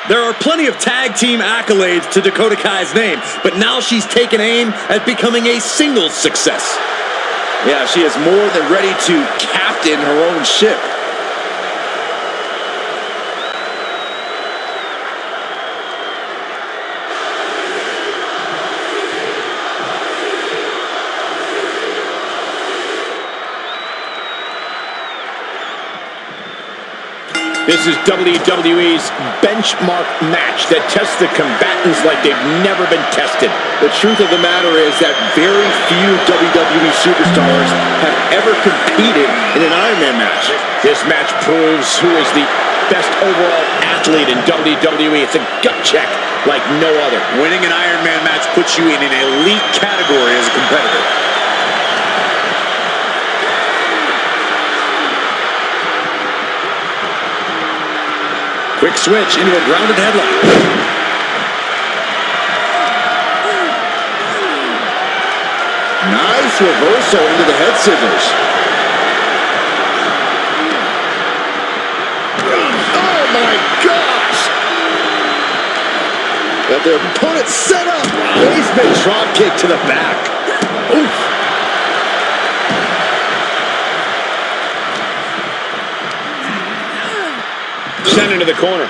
There are plenty of tag team accolades to Dakota Kai's name, but now she's taken aim at becoming a singles success. Yeah, she is more than ready to captain her own ship. This is WWE's benchmark match that tests the combatants like they've never been tested. The truth of the matter is that very few WWE superstars have ever competed in an Iron Man match. This match proves who is the best overall athlete in WWE. It's a gut check like no other. Winning an Iron Man match puts you in an elite category as a competitor. Quick switch into a grounded headlock. Nice reversal into the head scissors. Oh my gosh! Got their opponent set up. Basement drop kick to the back. Oof. Sent into the corner.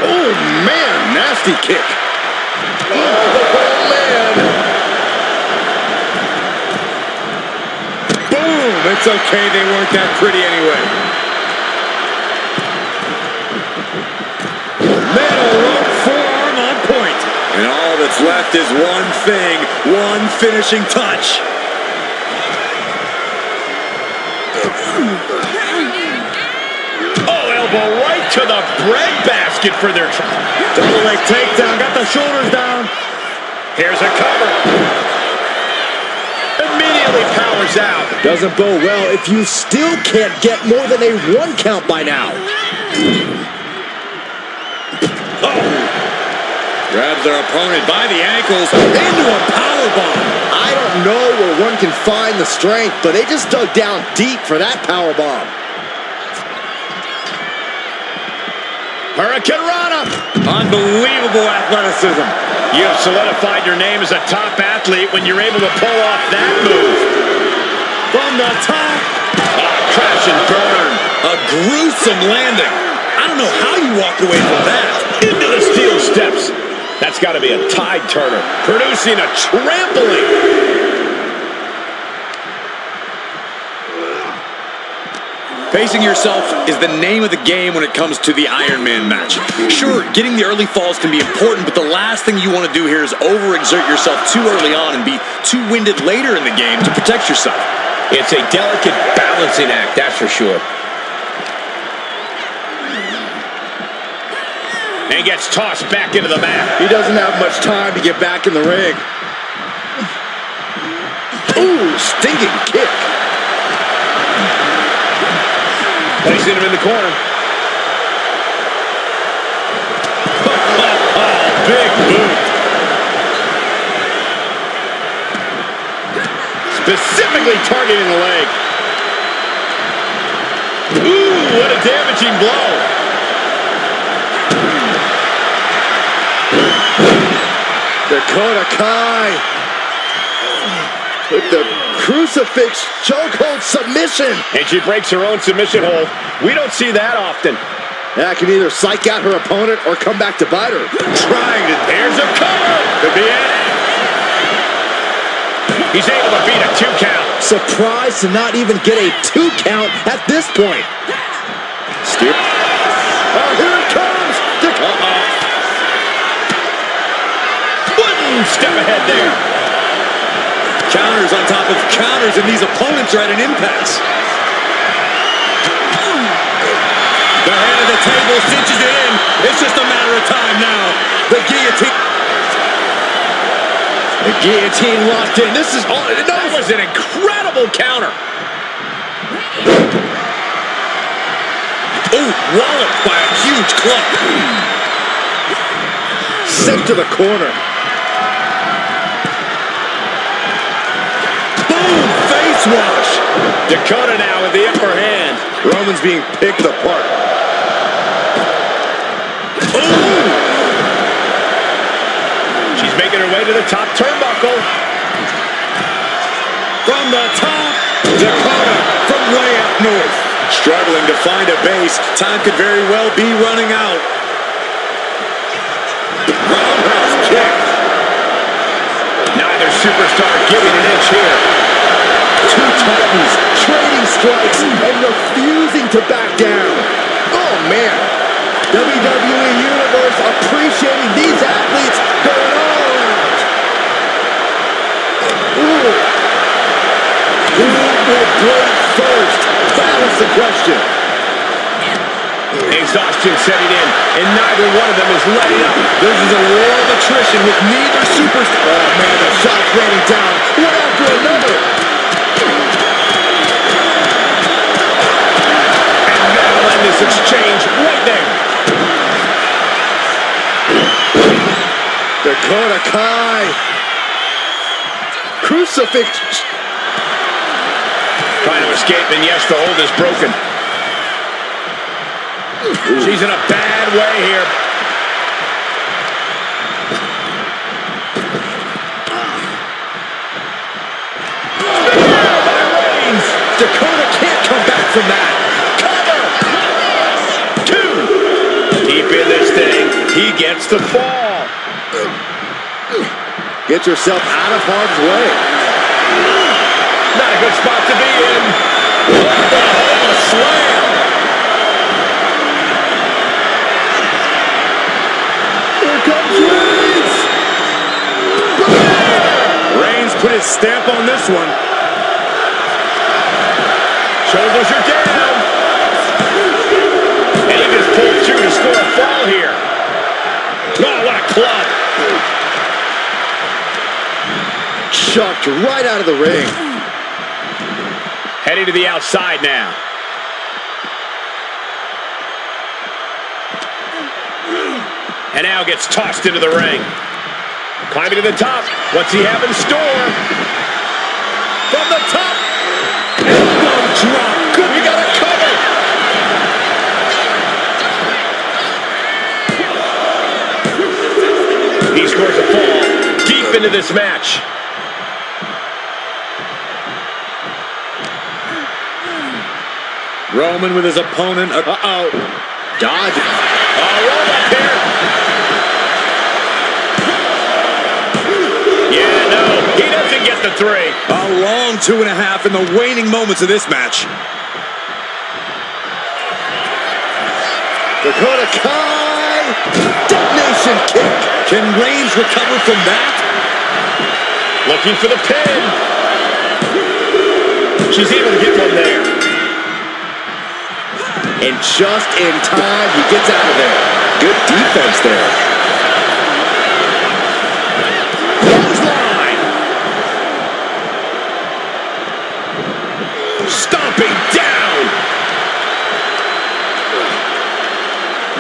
Oh, man. Nasty kick. Oh, man. Boom. It's okay. They weren't that pretty anyway. Metal forearm on point. And all that's left is one thing. One finishing touch. Right to the breadbasket for their double leg takedown. Got the shoulders down. Here's a cover. Immediately powers out. Doesn't bode well if you still can't get more than a 1 count by now. Oh. Grabs their opponent by the ankles into a powerbomb. I don't know where one can find the strength, but they just dug down deep for that powerbomb. Hurricane Rana. Unbelievable athleticism. You've solidified your name as a top athlete when you're able to pull off that move. From the top. Crash and burn. A gruesome landing. I don't know how you walk away from that. Into the steel steps. That's got to be a tide turner. Producing a trampling. Pacing yourself is the name of the game when it comes to the Iron Man match. Sure, getting the early falls can be important, but the last thing you want to do here is overexert yourself too early on and be too winded later in the game to protect yourself. It's a delicate balancing act, that's for sure. And gets tossed back into the mat. He doesn't have much time to get back in the ring. Ooh, stinking kick. Placing him in the corner. Big boot. Specifically targeting the leg. Ooh, what a damaging blow. Dakota Kai. With the crucifix chokehold submission. And she breaks her own submission hold. We don't see that often. That can either psych out her opponent or come back to bite her. Trying to. There's a cover. Could be it. He's able to beat a 2 count. Surprised to not even get a 2 count at this point. Steer. Oh, here it comes. One step ahead there. Counters on top of counters, and these opponents are at an impasse. The head of the table cinches it in. It's just a matter of time now. The guillotine. The guillotine locked in. This is all. That was an incredible counter. Ooh, walloped by a huge club. Sent to the corner. Wash. Dakota now with the upper hand. Roman's being picked apart. into the top turnbuckle. From the top, Dakota from way up north. Struggling to find a base. Time could very well be running out. Roundhouse kick. Neither superstar giving an inch here. Two titans trading strikes and refusing to back down. Oh, man. WWE Universe appreciating these athletes going all out. Ooh. Who will break first? That was the question. Exhaustion setting in, and neither one of them is letting up. This is a war of attrition with neither superstar. Oh, man, the shots raining down, one after another. And that'll end this exchange right there. Dakota Kai. Crucifix. Trying to escape, and yes, the hold is broken. She's in a bad way here. By Reigns. Dakota can't come back from that. Cover. Two. Deep in this thing. He gets the fall. Get yourself out of harm's way. Not a good spot to be in. What a slam. Here comes Reigns. Reigns put his stamp on this one. Shoulders are down. And he just pulled through to score a fall here. Oh, what a club. Chucked right out of the ring. Heading to the outside now. And now gets tossed into the ring. Climbing to the top. What's he have in store? From the top. Elbow drop. Good, we got it covered. He scores a fall deep into this match. Roman with his opponent. Uh-oh. Dodge. Roll up here. Yeah, no, he doesn't get the three. A long 2.5 in the waning moments of this match. Dakota Kai. Detonation kick. Can Reigns recover from that? Looking for the pin. She's able to get one there. And just in time, he gets out of there. Good defense there. Clothesline. Stomping down.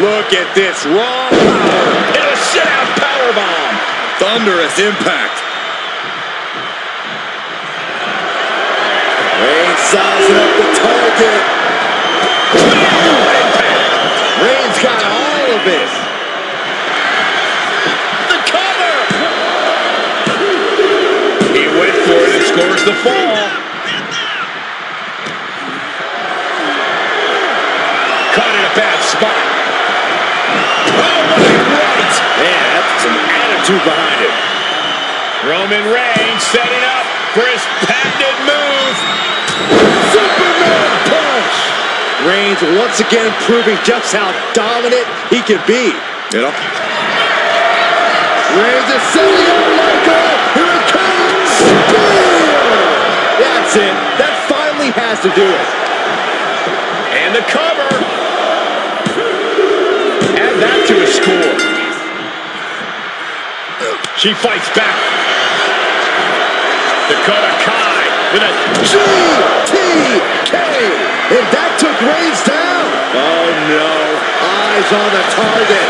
Look at this raw power. And a sit-out powerbomb. Thunderous impact. Reigns sizing up the target. Reigns got all of it. The cover. He went for it and scores the fall. Caught in a bad spot. Oh, what a right. Man, that's some attitude behind it. Roman Reigns setting up for his patented move. Superman punch. Reigns once again proving just how dominant he can be. You know? Reigns is setting up Michael. Here it comes. That's it. That finally has to do it. And the cover. Add that to his score. She fights back. Dakota Kai with a GTK. And that took Reigns down. Oh, no. Eyes on the target.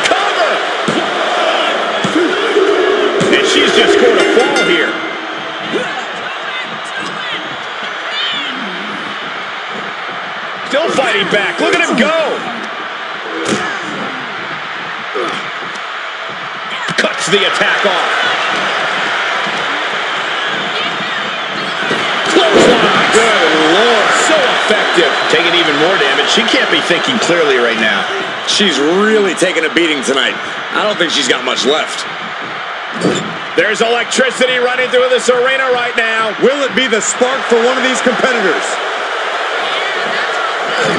Cover. And she's just scored a fall here. Still fighting back. Look at him go. Cuts Kicks the attack off. Clothesline. Good Lord. So effective. Taking even more damage. She can't be thinking clearly right now. She's really taking a beating tonight. I don't think she's got much left. There's electricity running through this arena right now. Will it be the spark for one of these competitors?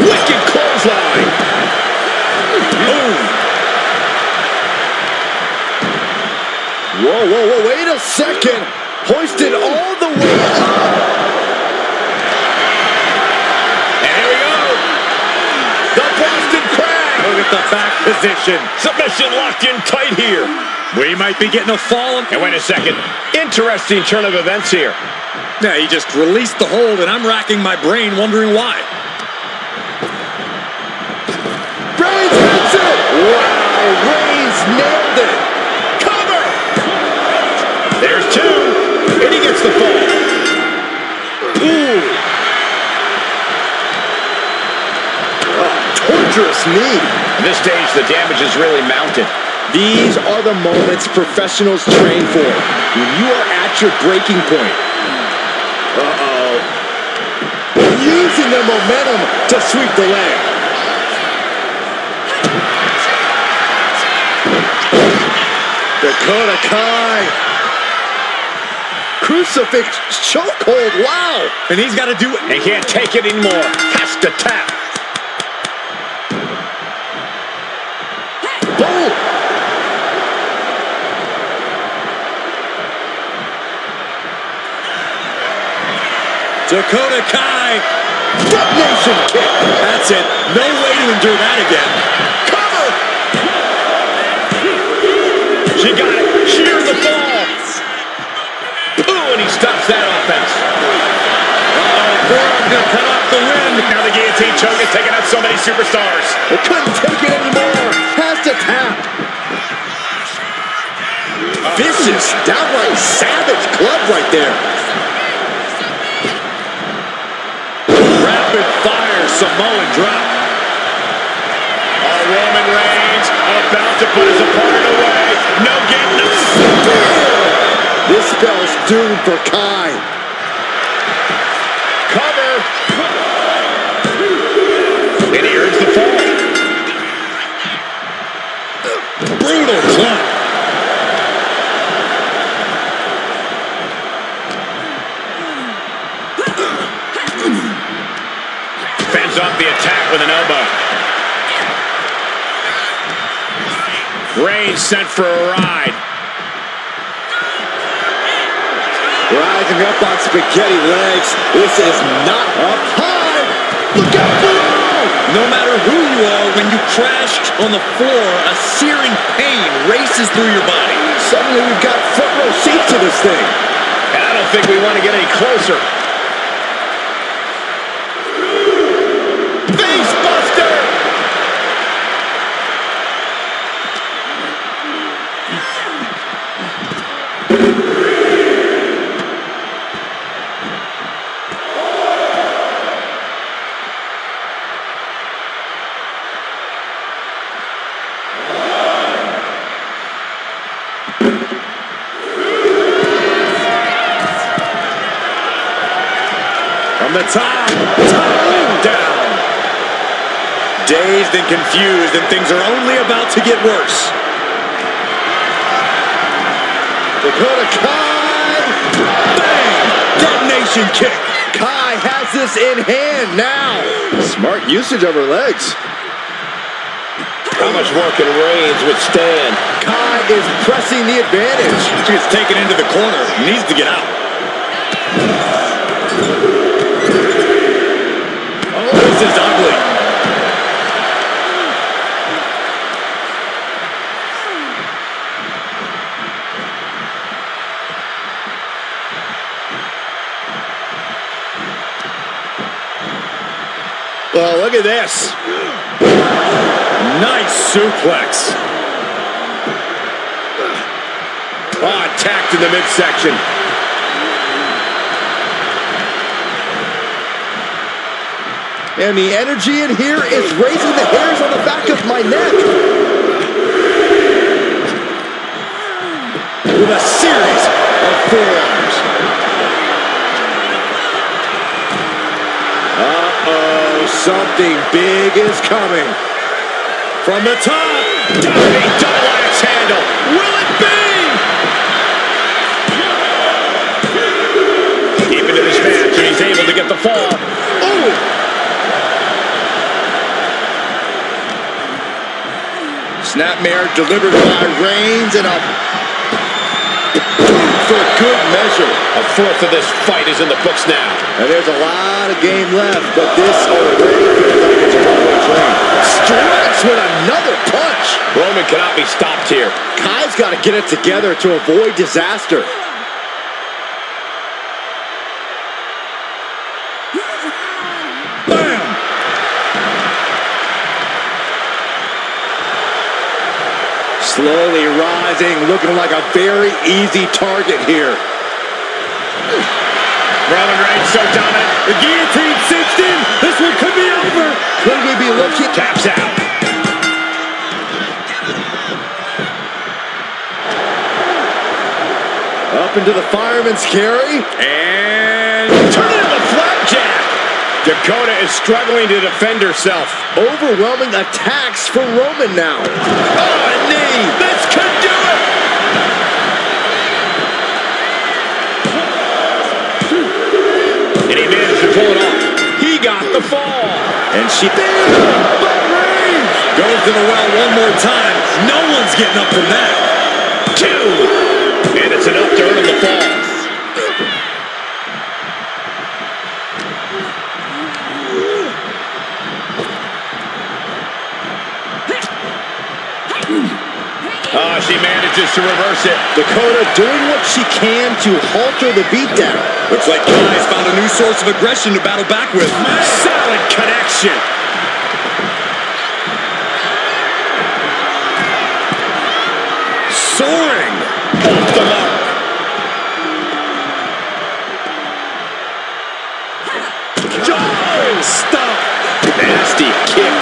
Wicked clothesline. Boom. Whoa, whoa, whoa, wait a second. Hoisted all the way up. And here we go. The Boston Crab. Look at the back position. Submission locked in tight here. We might be getting a fall. And wait a second. Interesting turn of events here. Yeah, he just released the hold, and I'm racking my brain wondering why. Reigns hits it! Wow, Reigns nailed it! Cover! There's two, and he gets the fall. Ooh! Oh, torturous knee. At this stage, the damage is really mounted. These are the moments professionals train for. When you are at your breaking point. Uh-oh. Using the momentum to sweep the leg. Dakota Kai. Crucifix chokehold. Wow. And he's got to do it. He can't take it anymore. Has to tap. Boom. Dakota Kai. Detonation kick. That's it. No way to endure that again. Cover. She got it. Sheared the fall. Ooh, and he stops that offense. Uh-oh, forearm gonna cut off the wind. Now the guillotine choke is taking out so many superstars. It couldn't take it anymore. Has to tap. Vicious, downright savage club right there. Rapid fire Samoan drop. Oh, Roman Reigns about to put his opponent away. No getting this. This spell's doomed for Kai. Cover. And he earns the fall. Brutal club. Fends off the attack with an elbow. Reigns sent for a ride. Rising up on spaghetti legs. This is not up high. Look out below. No matter who you are, when you crash on the floor, a searing pain races through your body. Suddenly we've got front row seats to this thing. And I don't think we want to get any closer. Face buster! From the top, tumbling down. Dazed and confused, and things are only about to get worse. Dakota Kai! Bang! Detonation kick! Kai has this in hand now. Smart usage of her legs. How much more can Reigns withstand? Kai is pressing the advantage. She gets taken into the corner. Needs to get out. Oh, this is ugly. Well, look at this. Nice suplex. Oh, attacked in the midsection. And the energy in here is raising the hairs on the back of my neck. with a series of forearms. Uh-oh, something big is coming. From the top, diving double axe handle. Will it be? Deep into this match, and he's able to get the fall. Oh! Snapmare delivered by Reigns and a for good measure. A fourth of this fight is in the books now. And there's a lot of game left, but this already feels like it's a runaway train. Strikes with another punch. Roman cannot be stopped here. Kai's got to get it together to avoid disaster. Bam! Slowly rising, looking like a very easy target here. Roman Reigns so dominant. The guillotine cinched in. This one could be over. Could we be looking? Taps out. Up into the fireman's carry. And turn it into flapjack. Dakota is struggling to defend herself. Overwhelming attacks for Roman now. Oh, a knee. This could do it. And he managed to pull it off. He got the fall. And she but Reigns goes to the well one more time. No one's getting up from that. 2. And it's enough to earn him the fall. Oh, she manages to reverse it. Dakota doing what she can to halter the beatdown. Looks like Kai's found a new source of aggression to battle back with. Solid connection. Soaring. Off the mark. Oh, stop. Nasty kick.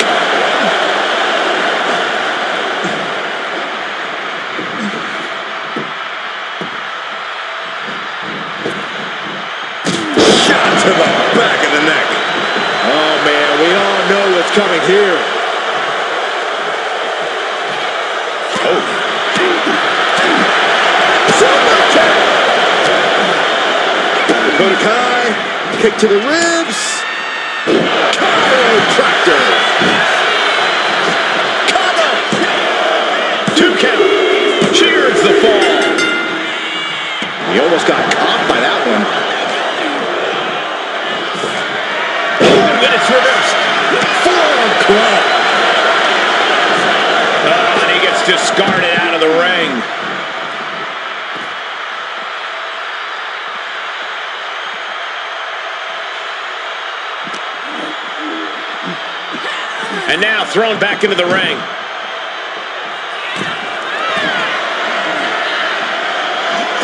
Shot to the back of the neck. Oh, man, we all know what's coming here. Oh. Dakota Kai, kick to the ribs. Chiropractor. Cover. 2 count. Cheers the fall. He almost got caught by that one. Oh, and it's reversed. Forearm club. Oh, and he gets discarded out of the ring. And now thrown back into the ring.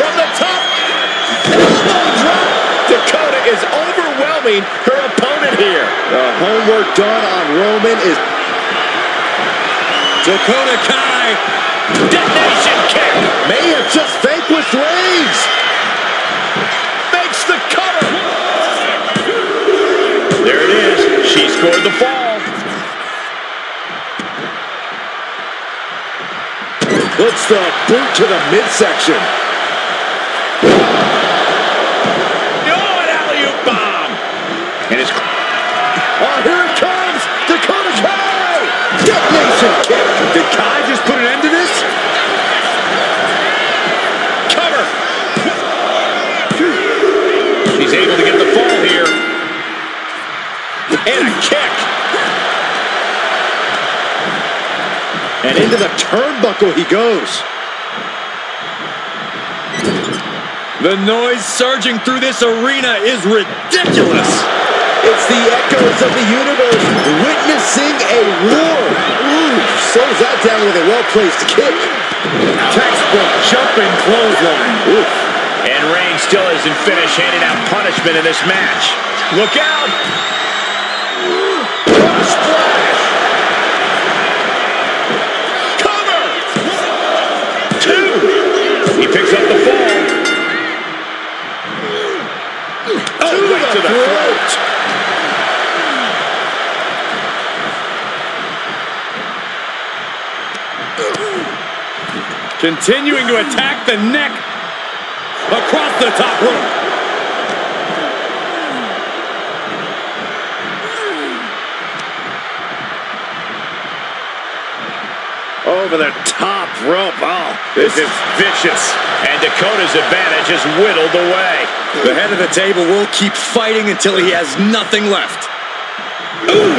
From the top. Elbow drop. Dakota is overwhelming her opponent here. The homework done on Roman is Dakota Kai. Detonation kick. May have just vanquished Reigns. Makes the cover. There it is. She scored the fall. Puts the boot to the midsection. Oh, an alley-oop bomb. And it's... Oh, here it comes. Dakota Kai. Detonation kick. Did Kai just put an end to this? Cover. She's able to get the fall here. And a kick. And into the turnbuckle he goes. The noise surging through this arena is ridiculous. It's the echoes of the universe witnessing a war. Ooh, slows that down with a well-placed kick. Textbook jumping clothesline. Oof. And Reigns still isn't finished handing out punishment in this match. Look out! Splash! Cover! 2! He picks up the fall. Oh, right to the throat. Continuing to attack the neck across the top rope. Over the top rope. Oh, this is vicious. And Dakota's advantage is whittled away. The head of the table will keep fighting until he has nothing left. Ooh!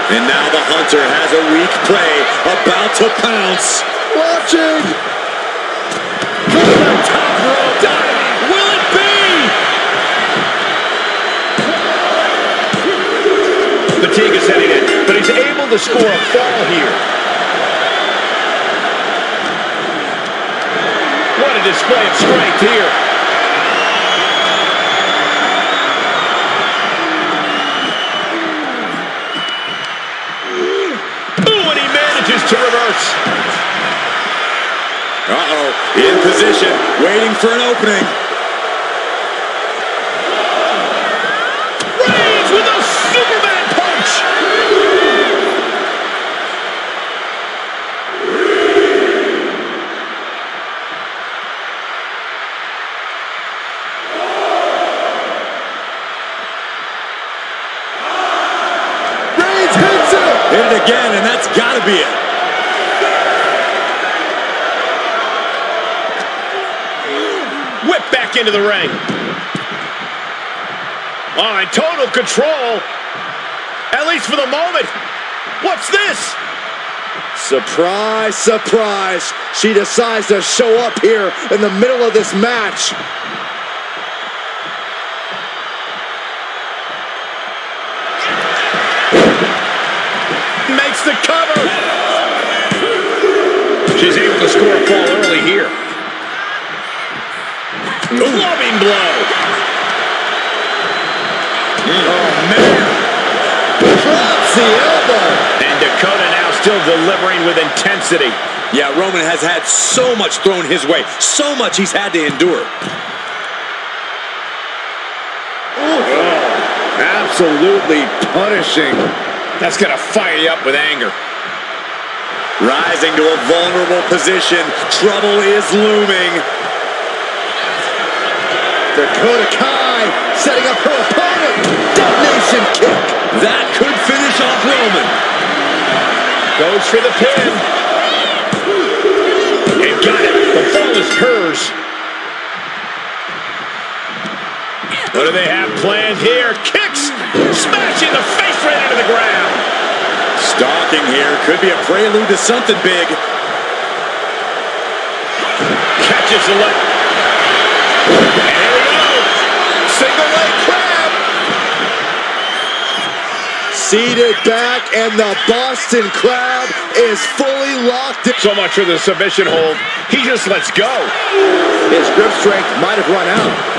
And now the Hunter has a weak play, about to pounce. Watching! From the top rope, diving! Will it be? Fatigue is setting in, but he's able to score a fall here. What a display of strength here. To reverse. Uh-oh, in position, waiting for an opening. Reigns with a Superman punch. Reigns hits it! Hit it again, and that's gotta be it. Whip back into the ring. Oh, in total control. At least for the moment. What's this? Surprise, surprise. She decides to show up here in the middle of this match. Makes the cover. She's able to score a fall early here. Clubbing blow. Oh, man. Drops the elbow. And Dakota now still delivering with intensity. Yeah, Roman has had so much thrown his way. So much he's had to endure. Oh, absolutely punishing. That's going to fire you up with anger. Rising to a vulnerable position. Trouble is looming. Dakota Kai setting up her opponent. Domination kick. That could finish off Roman. Goes for the pin. And got it. The fall is hers. What do they have planned here? Kicks. Smashing the face right into the ground. Stalking here could be a prelude to something big. Catches the leg. And here we go. Single leg crab. Seated back, and the Boston Crab is fully locked in. So much for the submission hold. He just lets go. His grip strength might have run out.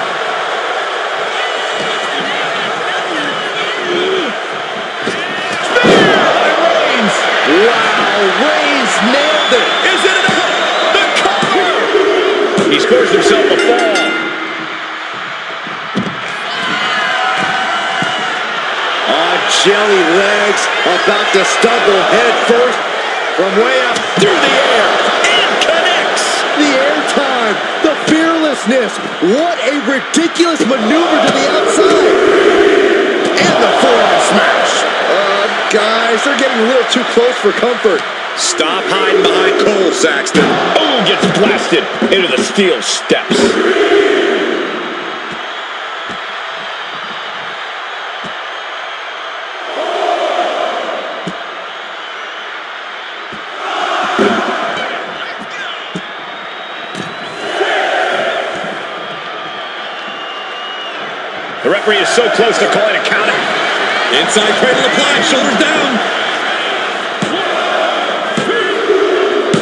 Wow, Reigns nailed it. Is it enough? The cover. He scores himself a fall. Jelly legs about to stumble head first from way up through the air. And connects. The airtime, the fearlessness. What a ridiculous maneuver to the outside. And the forearm smash. Guys, they're getting a little too close for comfort. Stop hiding behind Cole, Saxton. Oh, gets blasted into the steel steps. The referee is so close to calling a count out. Inside cradle applied, shoulders down.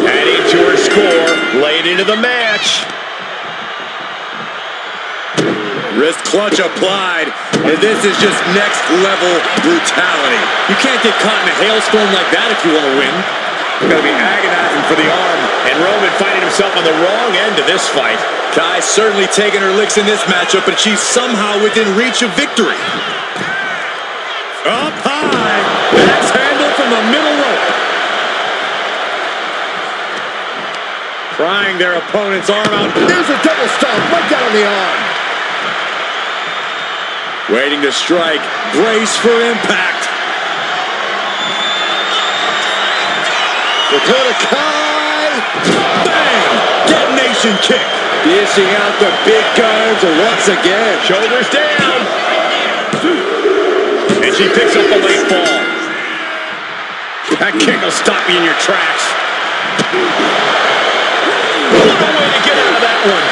Adding to her score, late into the match. Wrist clutch applied, and this is just next level brutality. You can't get caught in a hailstorm like that if you want to win. Going to be agonizing for the arm. And Roman finding himself on the wrong end of this fight. Kai certainly taking her licks in this matchup, but she's somehow within reach of victory. Up high. That's handled from the middle rope. Prying their opponent's arm out. There's a double stomp right down on the arm. Waiting to strike. Brace for impact. Dakota Kai. Bang! Detonation kick. Dishing out the big guns once again. Shoulders down. And she picks up a late fall. That kick will stop you in your tracks. What a way to get out of that one.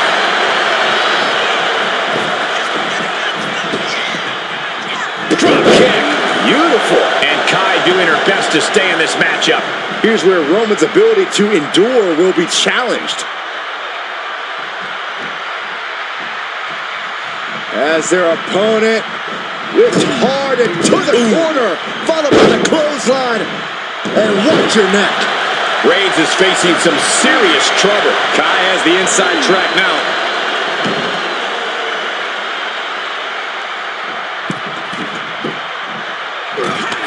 Drop kick. Beautiful. And Kai doing her best to stay in this matchup. Here's where Roman's ability to endure will be challenged. As their opponent whipped hard and to the corner, followed by the clothesline. And watch your neck. Reigns is facing some serious trouble. Kai has the inside track now.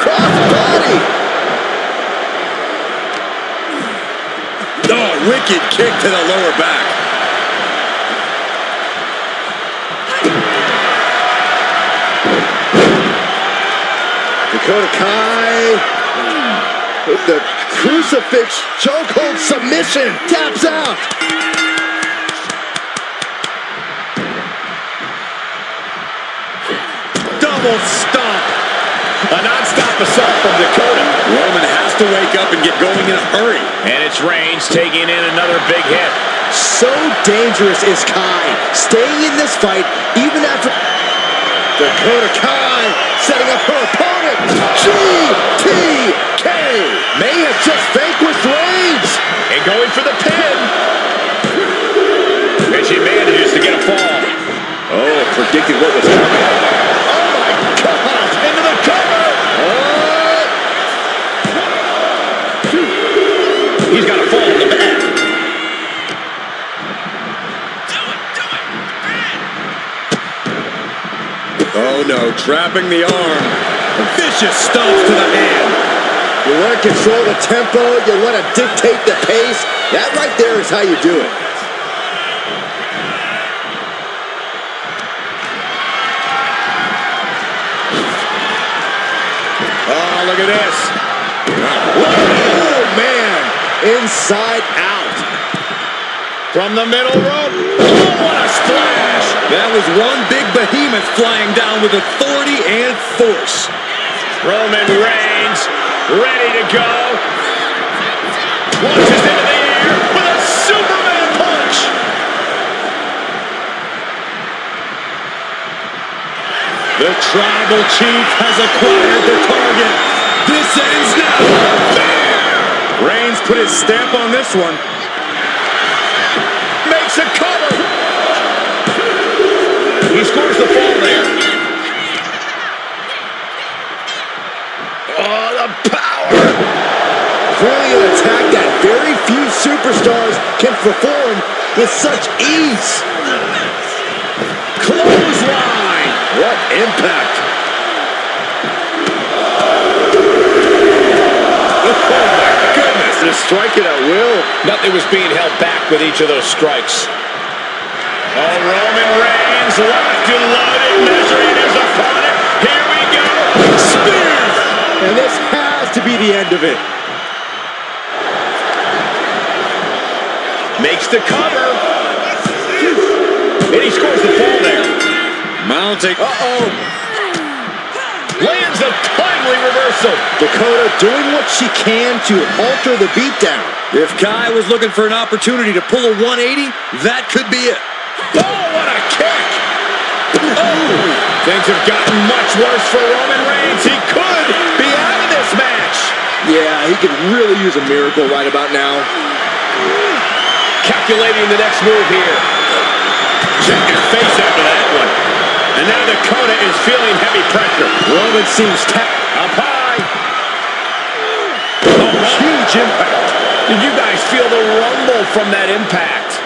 Crossbody. Oh, wicked kick to the lower back. Dakota Kai with the crucifix chokehold submission. Taps out. Double stomp. A non-stop assault from Dakota. Roman has to wake up and get going in a hurry. And it's Reigns taking in another big hit. So dangerous is Kai, staying in this fight even after Dakota Kai setting up her opponent. GTK may have just vanquished Reigns. And going for the pin. And she manages to get a fall. Oh, predicted what was coming. Oh my God, into the cover. He's got a fall in the back. Oh no, trapping the arm. Vicious stomps to the hand. You want to control the tempo, you want to dictate the pace. That right there is how you do it. Oh, look at this. Oh man, inside out. From the middle rope. Oh, what a splash. That was one big behemoth flying down with authority and force. Roman Reigns ready to go. Launches into the air with a Superman punch. The tribal chief has acquired the target. This ends now. Reigns put his stamp on this one. Makes a cover. He scores the fall there. Oh, the power. Clearly an attack that very few superstars can perform with such ease. Clothesline. What impact. Oh, my goodness. Just striking at will. Nothing was being held back with each of those strikes. Oh, Roman Reigns locked and loaded, measuring his opponent. Here we go. Spear. And this has to be the end of it. Makes the cover. And he scores the fall there. Mounting. Uh-oh. Lands a timely reversal. Dakota doing what she can to alter the beatdown. If Kai was looking for an opportunity to pull a 180, that could be it. Oh, what a kick. Oh, things have gotten much worse for Roman Reigns. He could be out of this match. Yeah, he could really use a miracle right about now. Calculating the next move here. Check your face after that one. And now Dakota is feeling heavy pressure. Roman seems Up high. huge impact. Did you guys feel the rumble from that impact?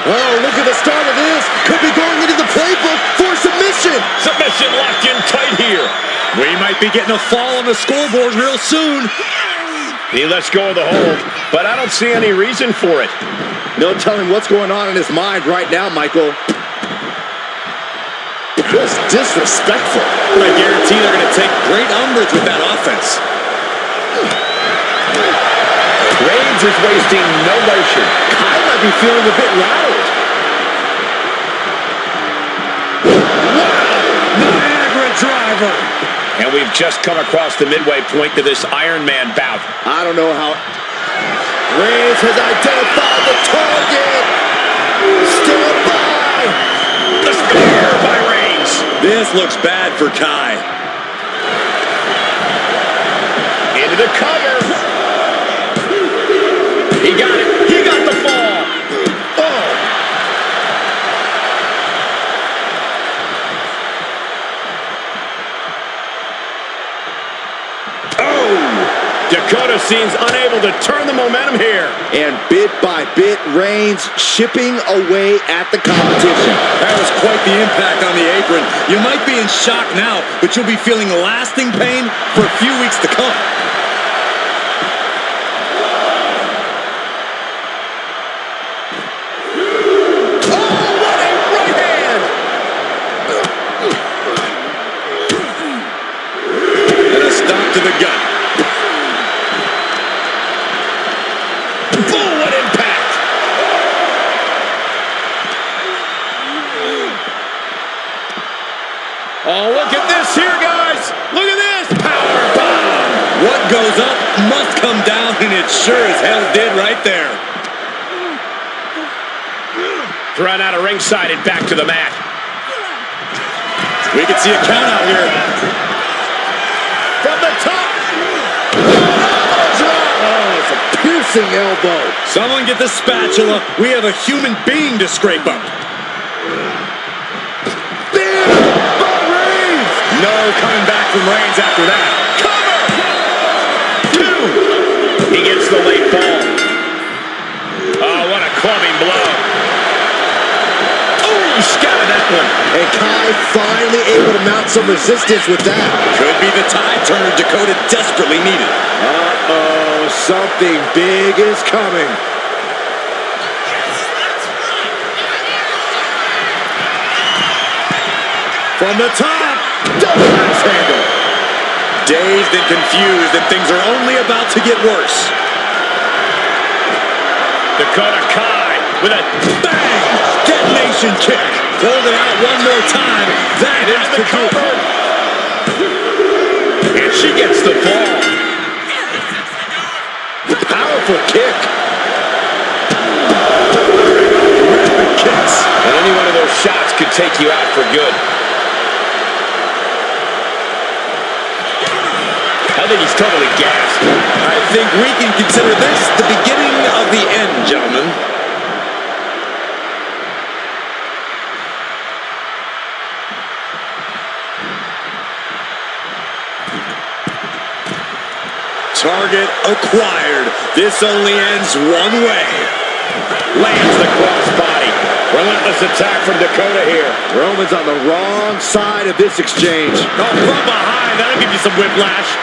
Oh, look at the start of this. Could be going into the playbook for submission. Submission locked in tight here. We might be getting a fall on the scoreboard real soon. He lets go of the hold, but I don't see any reason for it. No telling what's going on in his mind right now, Michael. Just disrespectful. I guarantee they're going to take great umbrage with that offense. Reigns is wasting no motion. I might be feeling a bit rattled. Niagara driver. And we've just come across the midway point to this Iron Man bout. I don't know how. Reigns has identified the target. Still by. The spear by Reigns. This looks bad for Kai. Into the cover. He got it. He got the fall. Oh. Dakota seems unable to turn the momentum here. And bit by bit, Reigns chipping away at the competition. That was quite the impact on the apron. You might be in shock now, but you'll be feeling lasting pain for a few weeks to come. Oh, what a right hand! And a stop to the gut. Boom, what impact! Oh, look at this here, guys! Look at this! Power bomb! What goes up must come down, and it sure as hell did right there. Thrown out of ringside and back to the mat. We can see a count out here. From the top! Oh, it's a piercing elbow. Someone get the spatula. We have a human being to scrape up. No coming back from Reigns after that. Cover! 2! He gets the late fall. Oh, what a clubbing blow. Oh, he scouted that one. And Kai finally able to mount some resistance with that. Could be the tide turner Dakota desperately needed. Uh-oh, something big is coming. From the top. Double axe handle. Dazed and confused, and things are only about to get worse. Dakota Kai with a Bang! Detonation kick. Hold it out one more time. That into has the to do it. cover. And she gets the fall. Powerful kick. Rapid kicks. And any one of those shots could take you out for good. I think he's totally gassed. I think we can consider this the beginning of the end, gentlemen. Target acquired. This only ends one way. Lands the crossbody. Relentless attack from Dakota here. Roman's on the wrong side of this exchange. Oh, from behind. That'll give you some whiplash.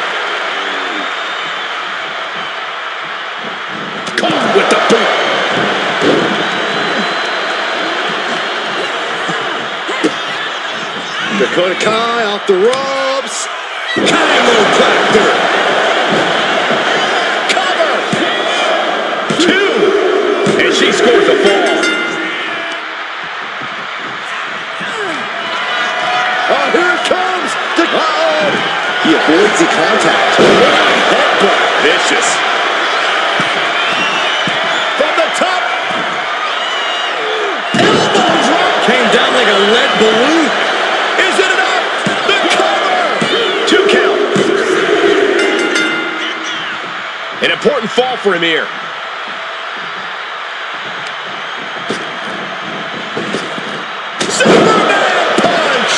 With the boot. Dakota Kai off the ropes. Chiropractor. Cover. 2. And she scores a fall. Oh, here it comes. Uh-oh. He avoids the contact. Headbutt. Vicious. From the top. Elbow drop. Came down like a lead balloon. Is it enough? The cover. 2 count. An important fall for him here. Superman punch.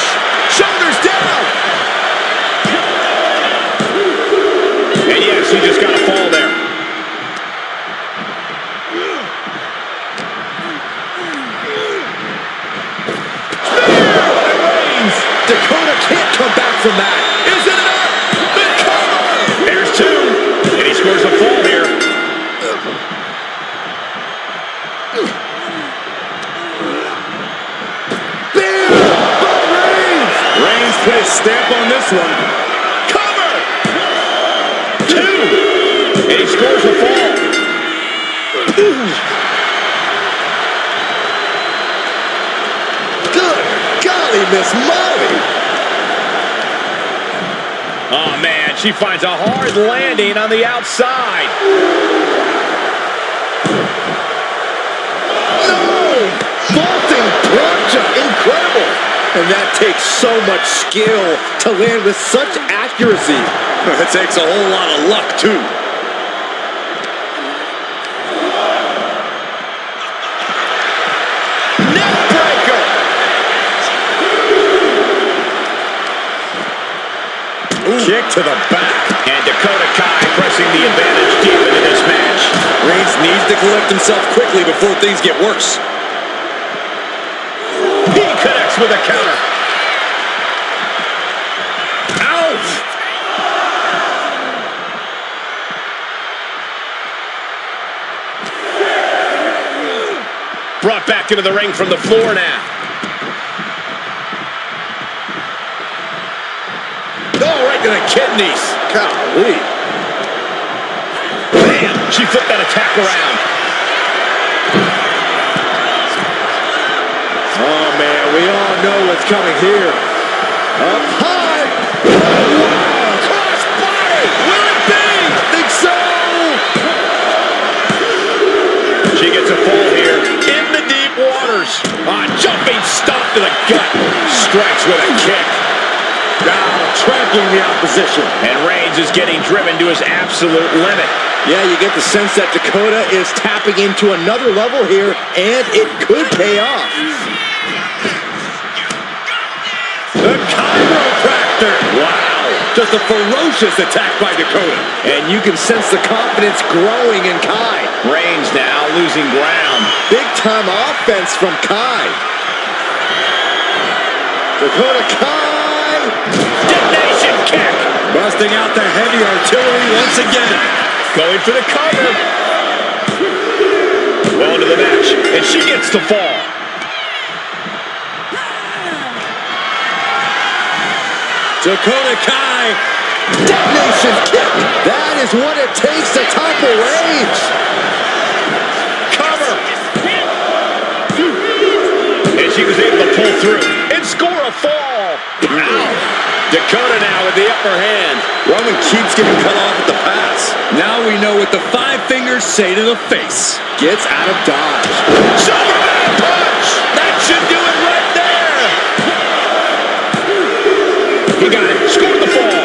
Shoulders down. And you from that. Is it enough? The cover! There's two, and he scores a fall here. Reigns put his stamp on this one. Cover! Two! And he scores a fall. Good golly, Miss Molly. Oh, man, she finds a hard landing on the outside. No! Vaulting plancha, incredible. And that takes so much skill to land with such accuracy. It takes a whole lot of luck, too. Neckbreaker! Kick to the back. And Dakota Kai pressing the advantage deep into this match. Reigns needs to collect himself quickly before things get worse. He connects with a counter. Ouch! Brought back into the ring from the floor now. Oh, right to the kidneys. Golly. Bam! She flipped that attack around. Oh, man, we all know what's coming here. Up high. Oh, wow. Cross body! Will it be? I think so. She gets a fall here in the deep waters. Jumping stomp to the gut. Strikes with a kick. Trampling the opposition. And Reigns is getting driven to his absolute limit. Yeah, you get the sense that Dakota is tapping into another level here, and it could pay off. The chiropractor. Wow. Just a ferocious attack by Dakota. And you can sense the confidence growing in Kai. Reigns now losing ground. Big-time offense from Kai. Dakota Kai. Detonation kick. Busting out the heavy artillery once again. Going for the cover. Well into the match, and she gets the fall. Dakota Kai. Detonation kick. That is what it takes to topple Reigns. Cover. And she was able to pull through and score a fall. Ow. Dakota now with the upper hand. Roman keeps getting cut off at the pass. Now we know what the five fingers say to the face. Gets out of dodge. Superman punch. That should do it right there. He got it. Scored the fall.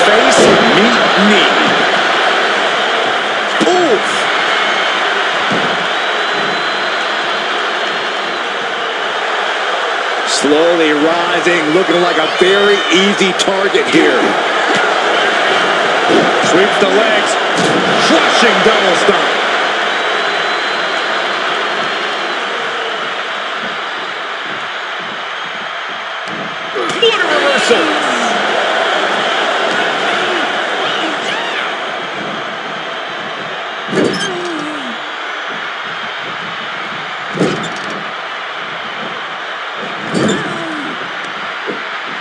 Face, meet, knee. Oof. Slowly rising, looking like a very easy target here. Sweeps the legs. Crushing double stomp. What a reversal.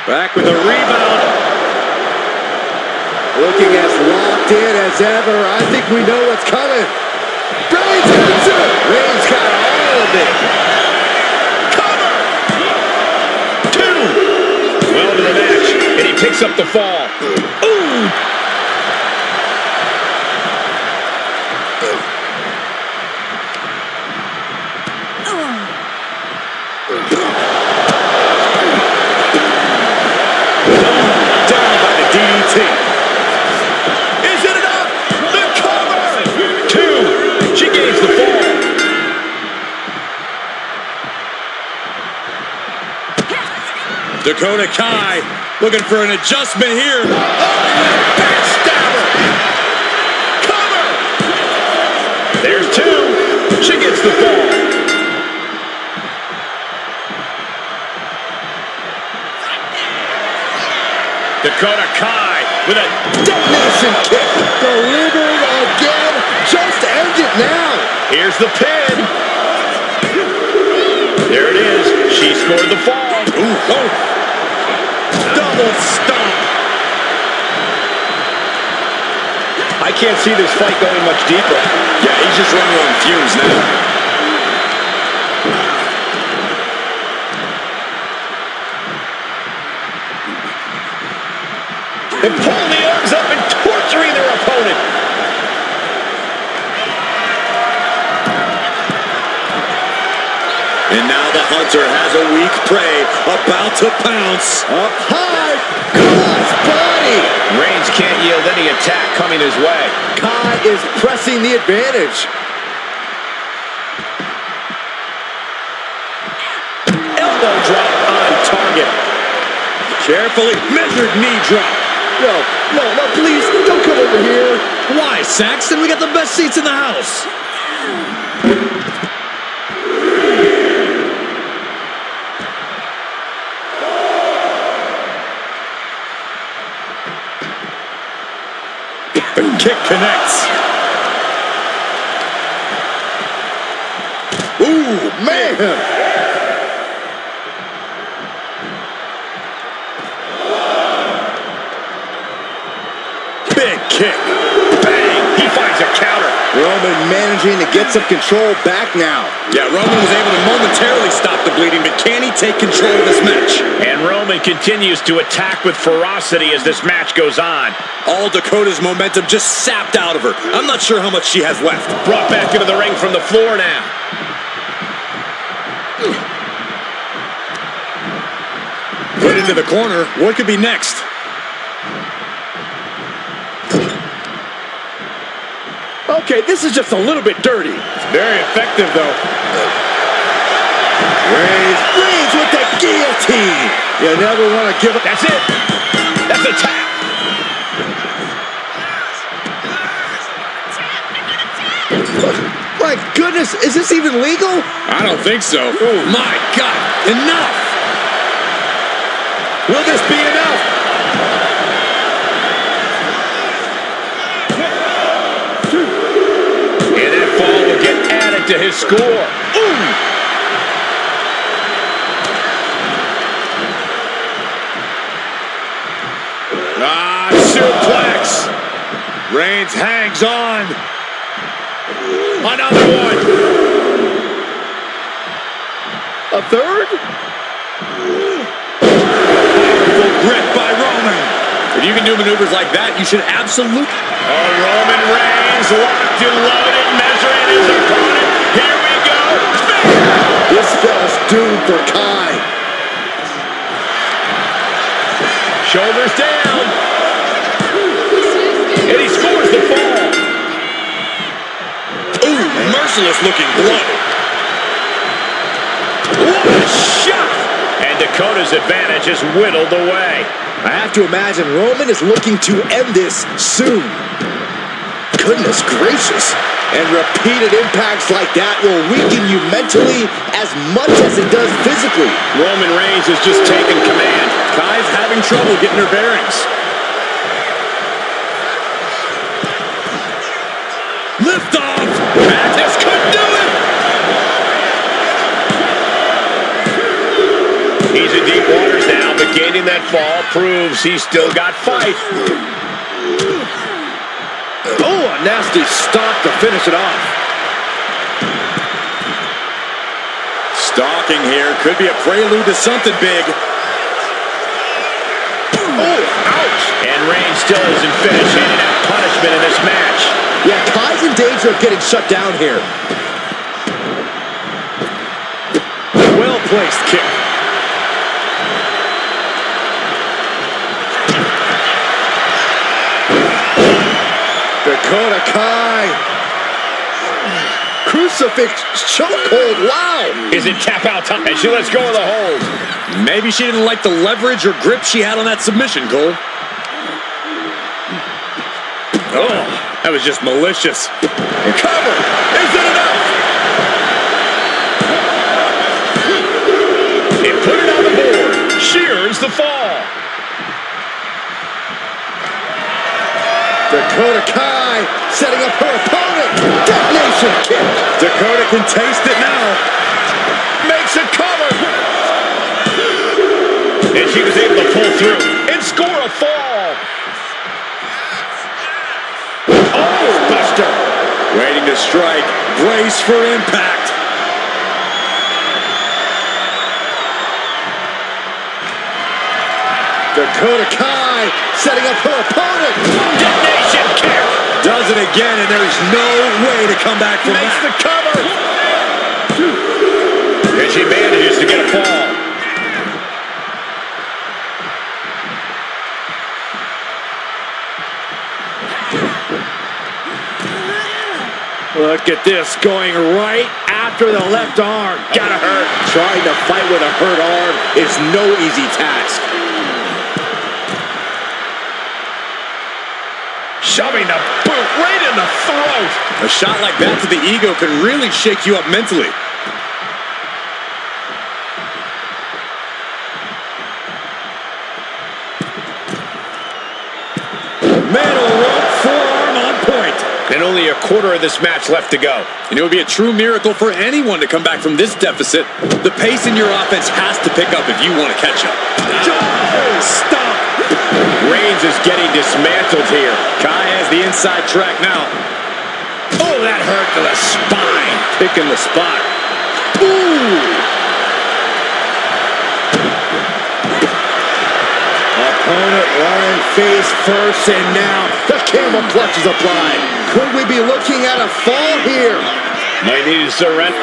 Back with a rebound. Looking as locked in as ever. I think we know what's coming. Reigns hits it. Reigns got all of it. Cover. Two. Well to the match, and he picks up the fall. Ooh. Down by the DDT. Is it enough? The cover. Two. She gains the fall. Dakota Kai looking for an adjustment here. Backstabber. Cover. There's two. She gets the fall. Dakota Kai with a detonation kick. Delivered again. Just end it now. Here's the pin. There it is. She scored the fall. Ooh, oh. Double stomp. I can't see this fight going much deeper. Yeah, he's just running on fumes now. And pulling the arms up and torturing their opponent. And now the hunter has a weak prey about to pounce. Up high. Cross body. Reigns can't yield any attack coming his way. Kai is pressing the advantage. Elbow drop on target. Carefully measured knee drop. No, please, don't come over here. Why, Saxton? We got the best seats in the house. The kick connects. Ooh, man. Big kick. Bang! He finds a counter. Roman managing to get some control back now. Yeah, Roman was able to momentarily stop the bleeding, but can he take control of this match? And Roman continues to attack with ferocity as this match goes on. All Dakota's momentum just sapped out of her. I'm not sure how much she has left. Brought back into the ring from the floor now. Put into the corner. What could be next? Okay, this is just a little bit dirty. It's very effective, though. Reigns with the guillotine. You never want to give up. That's it. That's a tap. My goodness, is this even legal? I don't think so. Oh, my God. Enough. Will this be enough? And that fall will get added to his score. Ooh! Suplex. Reigns hangs on. Another one. A third? Powerful grip by Roman. If you can do maneuvers like that, you should absolutely... Roman Reigns locked and loaded, measuring his opponent. Here we go. This fella's doomed for Kai. Shoulders down. And he scores the fall. Ooh, merciless looking blow. What a shot! And Dakota's advantage is whittled away. I have to imagine Roman is looking to end this soon. Goodness gracious. And repeated impacts like that will weaken you mentally as much as it does physically. Roman Reigns has just taken command. Kai's having trouble getting her bearings. Lift off! This could do it! He's in deep waters now, but gaining that fall proves he's still got fight. Oh, a nasty stomp to finish it off. Stalking here could be a prelude to something big. Oh, ouch! And Reigns still isn't finished, handing out punishment in this match. Yeah, Kai's in danger of getting shut down here. Well-placed kick. Dakota Kai. Crucifix chokehold, wow. Is it tap out time? And she lets go of the hold. Maybe she didn't like the leverage or grip she had on that submission, Cole. Oh, that was just malicious. Cover. Is it enough? And put it on the board. Shears the fall. Dakota Kai setting up her opponent. Detonation kick. Dakota can taste it now. Makes a cover. And she was able to pull through and score a fall. Oh, Buster. Waiting to strike. Brace for impact. Dakota Kai setting up her opponent. Detonation kick. Does it again, and there's no way to come back from Makes that. the cover. And she manages to get a fall. Look at this, going right after the left arm. Gotta hurt. Trying to fight with a hurt arm is no easy task. Shoving the boot right in the throat. A shot like that to the ego can really shake you up mentally. Middle rope forearm on point. And only a quarter of this match left to go. And it would be a true miracle for anyone to come back from this deficit. The pace in your offense has to pick up if you want to catch up. Stop! Reigns is getting dismantled here. Kai has the inside track now. Oh, that hurt to the spine. Picking the spot. Ooh! Opponent lying face first, and now the camel clutch is applied. Could we be looking at a fall here? Might need to surrender.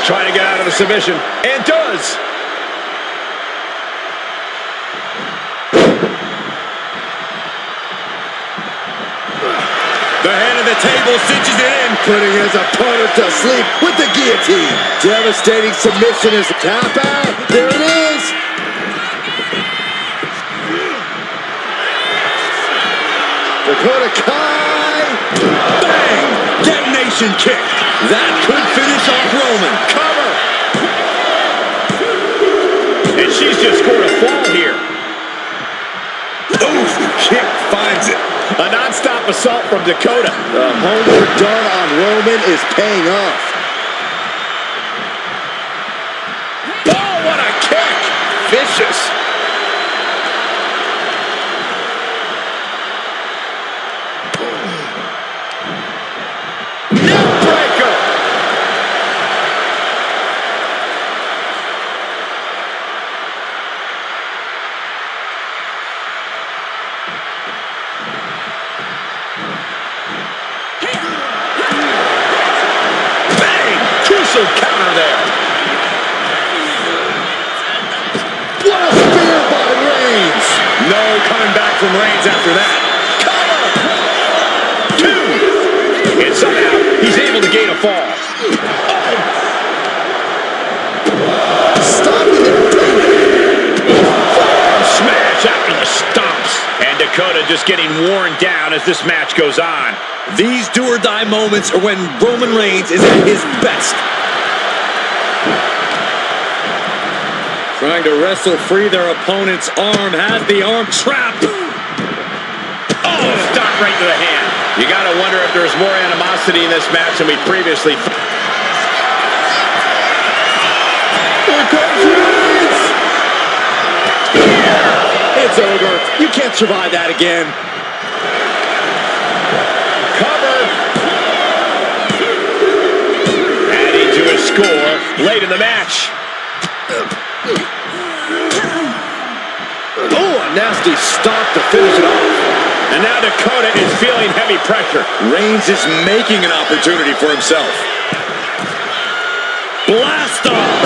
Trying to get out of the submission. And does. The head of the table cinches it in. Putting his opponent to sleep with the guillotine. Devastating submission as a tap out. There it is. Dakota Kai. Bang! Detonation kick. That could finish off Roman. Cover. And she's just scored a fall here. Oof! Kick finds it. A non-stop assault from Dakota. The homework done on Roman is paying off. Oh, what a kick. Vicious. Neckbreaker. Counter there. What a spear by Reigns. No coming back from Reigns after that. Cover. Two. And somehow he's able to gain a fall. Stopping it. Forearm smash after the stomps. And Dakota just getting worn down as this match goes on. These do-or-die moments are when Roman Reigns is at his best. Trying to wrestle free their opponent's arm, has the arm trapped. Oh, stop right to the hand. You got to wonder if there's more animosity in this match than we previously thought. Here comes Reigns. It's over. You can't survive that again. Cover. Adding to his score late in the match. Oh, a nasty stop to finish it off. And now Dakota is feeling heavy pressure. Reigns is making an opportunity for himself. Blast off!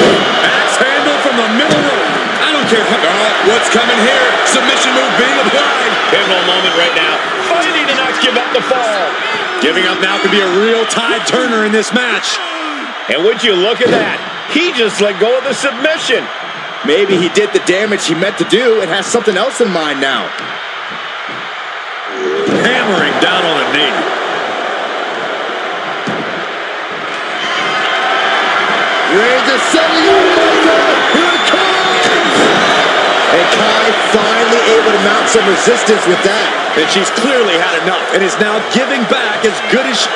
Axe handle from the middle rope. I don't care what's coming here. Submission move being applied. Pivotal moment right now. Fighting to not give up the fall. Giving up now could be a real tide turner in this match. And would you look at that? He just let go of the submission. Maybe he did the damage he meant to do and has something else in mind now. Hammering down on a knee. Reigns is setting up. Here it comes! And Kai finally able to mount some resistance with that. And she's clearly had enough and is now giving back as good as she...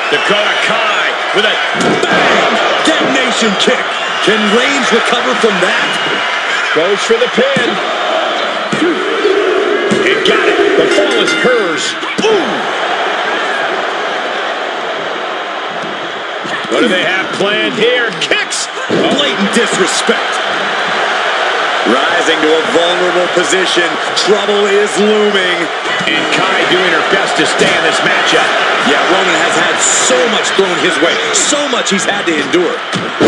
Dakota Kai with a Bang! Detonation kick. Can Reigns recover from that? goes for the pin. It got it. The fall is hers. Ooh! What do they have planned here? Kicks! Blatant disrespect. Rising to a vulnerable position. Trouble is looming. And Kai doing her best to stay in this matchup. Yeah, Roman has had so much thrown his way. So much he's had to endure.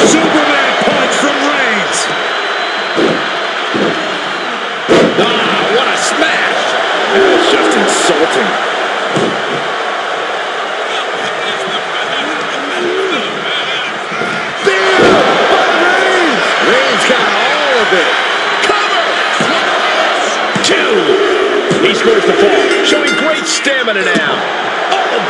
Superman punch from Reigns. Ah, what a smash! That is just insulting. Reigns got all of it. Cover! 2. He scores the fall, showing great stamina now. Oh!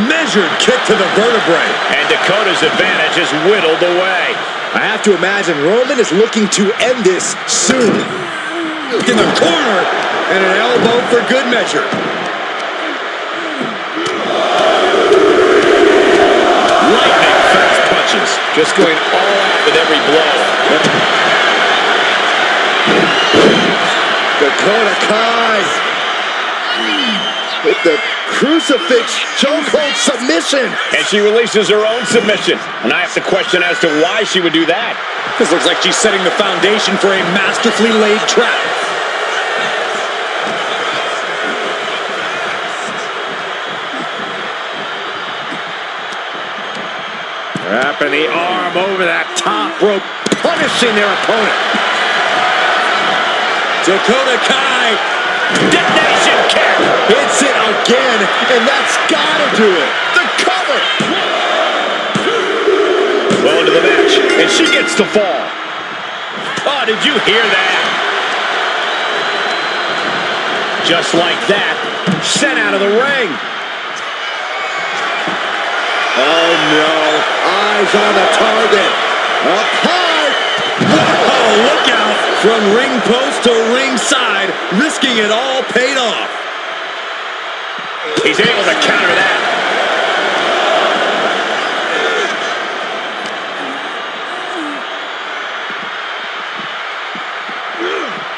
Measured kick to the vertebrae. And Dakota's advantage is whittled away. I have to imagine Roman is looking to end this soon. In the corner, and an elbow for good measure. Lightning fast punches, just going all out with every blow. Dakota Kai with the crucifix chokehold submission. And she releases her own submission. And I have to question as to why she would do that. This looks like she's setting the foundation for a masterfully laid trap. Wrapping the arm over that top rope, punishing their opponent. Dakota Kai. Detonation kick. Hits it again, and that's gotta do it. The cover. Well into the match, and she gets the fall. Oh, did you hear that? Just like that, sent out of the ring. Oh no, eyes on the target. Up high. Oh, look out. From ring post to ringside, risking it all paid off. He's able to counter that.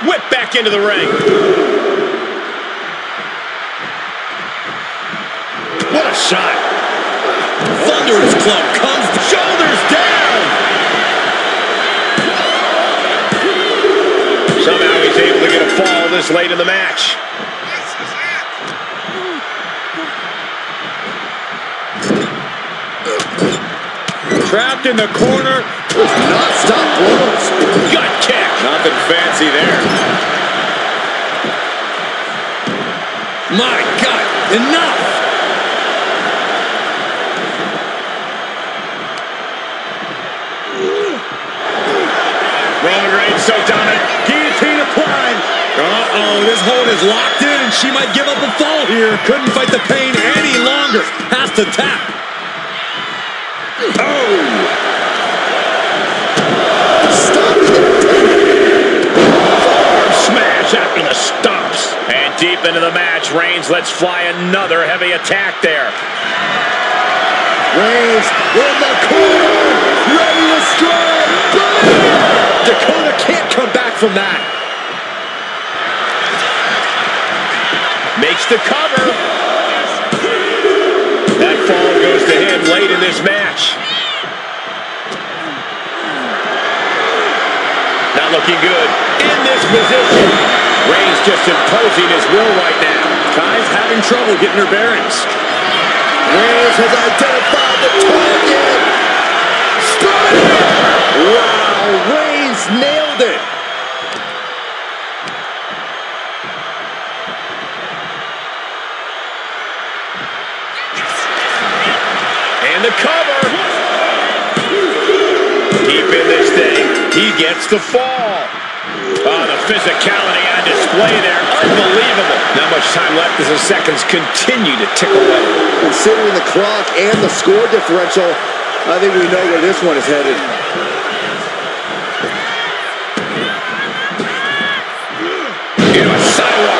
Whip back into the ring. What a shot. Thunderous club comes, shoulders down. Somehow he's able to get a fall this late in the match. Trapped in the corner. With non-stop blows. Gut kick. Nothing fancy there. My God, enough. Roman Reigns so dominant. Guillotine applied. Uh-oh, this hold is locked in, and she might give up a fall here. Couldn't fight the pain any longer. Has to tap. Oh! Arm smash after the stomps. And deep into the match, Reigns lets fly another heavy attack there. Reigns in the corner, ready to strike. Dakota can't come back from that. Makes the cover. That fall goes to him late in this match. Not looking good. In this position. Reigns just imposing his will right now. Kai's having trouble getting her bearings. Reigns has identified the target. Wow, Reigns nailed it. And the cover. Deep in this thing. He gets the fall. Oh, the physicality on display there. Unbelievable. Not much time left as the seconds continue to tick away. Considering the clock and the score differential, I think we know where this one is headed.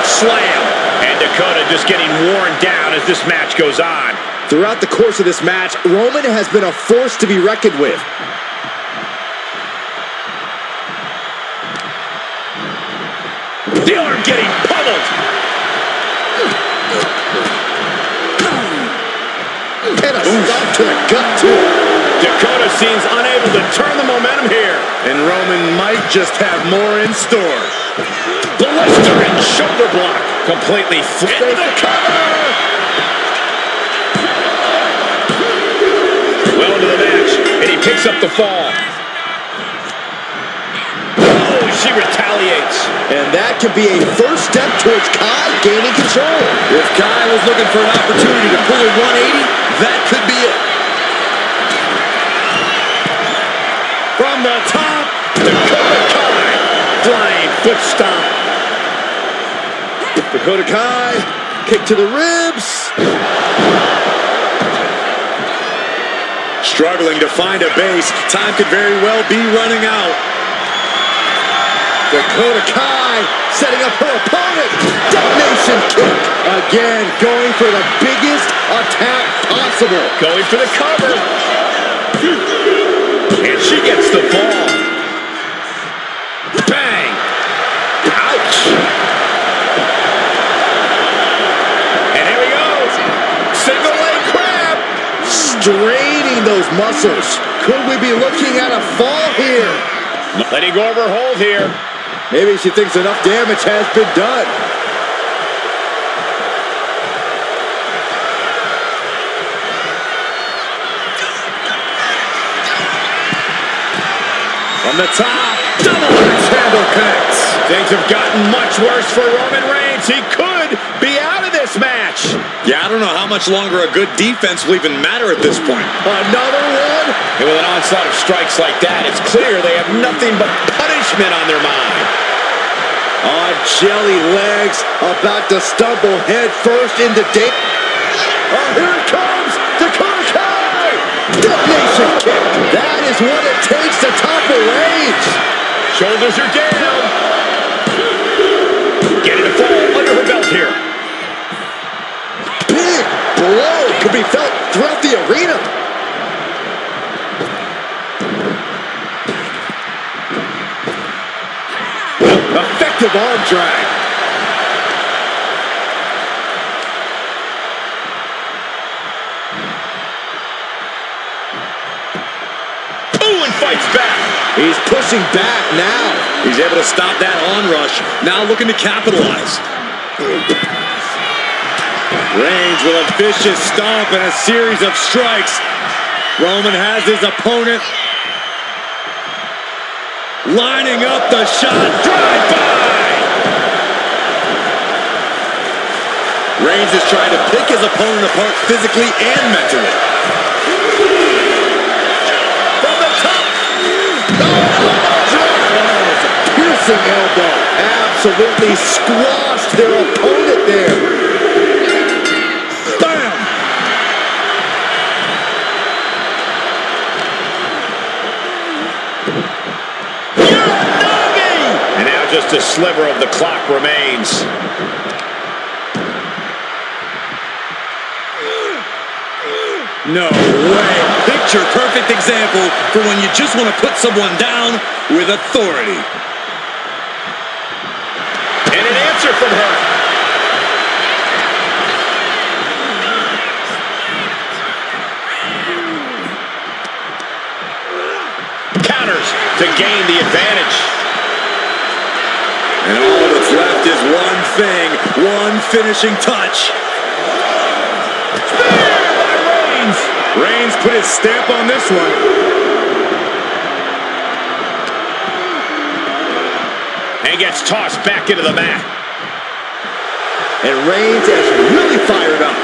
choke slam. And Dakota just getting worn down as this match goes on. Throughout the course of this match, Roman has been a force to be reckoned with. The arm getting pummeled. And a stop to the gut, too. Dakota seems unable to turn the momentum here. And Roman might just have more in store. Blistering shoulder block. Completely into the cover. Well into the match. And he picks up the fall. Oh, she retaliates. And that could be a first step towards Kai gaining control. If Kai was looking for an opportunity to pull a 180, that could be it. From the top, Dakota Kai. Flying foot stomp. Dakota Kai, kick to the ribs. Struggling to find a base. Time could very well be running out. Dakota Kai setting up her opponent. Domination kick. Again, going for the biggest attack possible. Going for the cover. And she gets the fall. Bang. Ouch. And here we go. Single leg crab. Straining those muscles. Could we be looking at a fall here? Letting go of her hold here. Maybe she thinks enough damage has been done. From the top, double axe handle connects. Things have gotten much worse for Roman Reigns. He could be out of this match. Yeah, I don't know how much longer a good defense will even matter at this point. Another one. And with an onslaught of strikes like that, it's clear they have nothing but punishment on their mind. On jelly legs, about to stumble head first into deep. Oh, here it comes! Dakota Kai! Domination kick! That is what it takes to topple Reigns! Shoulders are down. Getting a fall under her belt here. Big blow could be felt throughout the arena. Effective arm drag. Ooh, and fights back. He's pushing back now. He's able to stop that onrush. Now looking to capitalize. Reigns with a vicious stomp and a series of strikes. Roman has his opponent lining up the shot. Drive-by! Reigns is trying to pick his opponent apart physically and mentally. From the top. Piercing elbow. Absolutely squashed their opponent there. Bam! And now just a sliver of the clock remains. No way. Picture perfect example for when you just want to put someone down with authority. And an answer from her. Counters to gain the advantage. And all that's left is one thing, one finishing touch. Reigns put his stamp on this one. And gets tossed back into the mat. And Reigns is really fired up.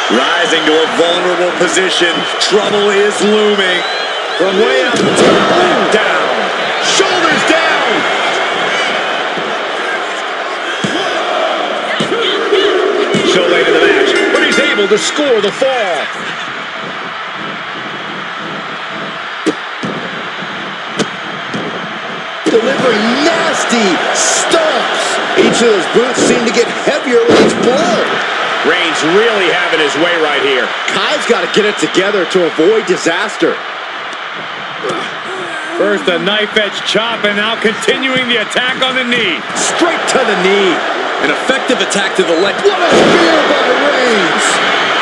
Rising to a vulnerable position. Trouble is looming. From way up, down. Shoulders down. So late in the match, but he's able to score the fall. delivering nasty stomps. Each of those boots seem to get heavier with each blow. Reigns really having his way right here. Kai's got to get it together to avoid disaster. First a knife-edge chop, and now continuing the attack on the knee. Straight to the knee. An effective attack to the leg. What a spear by Reigns.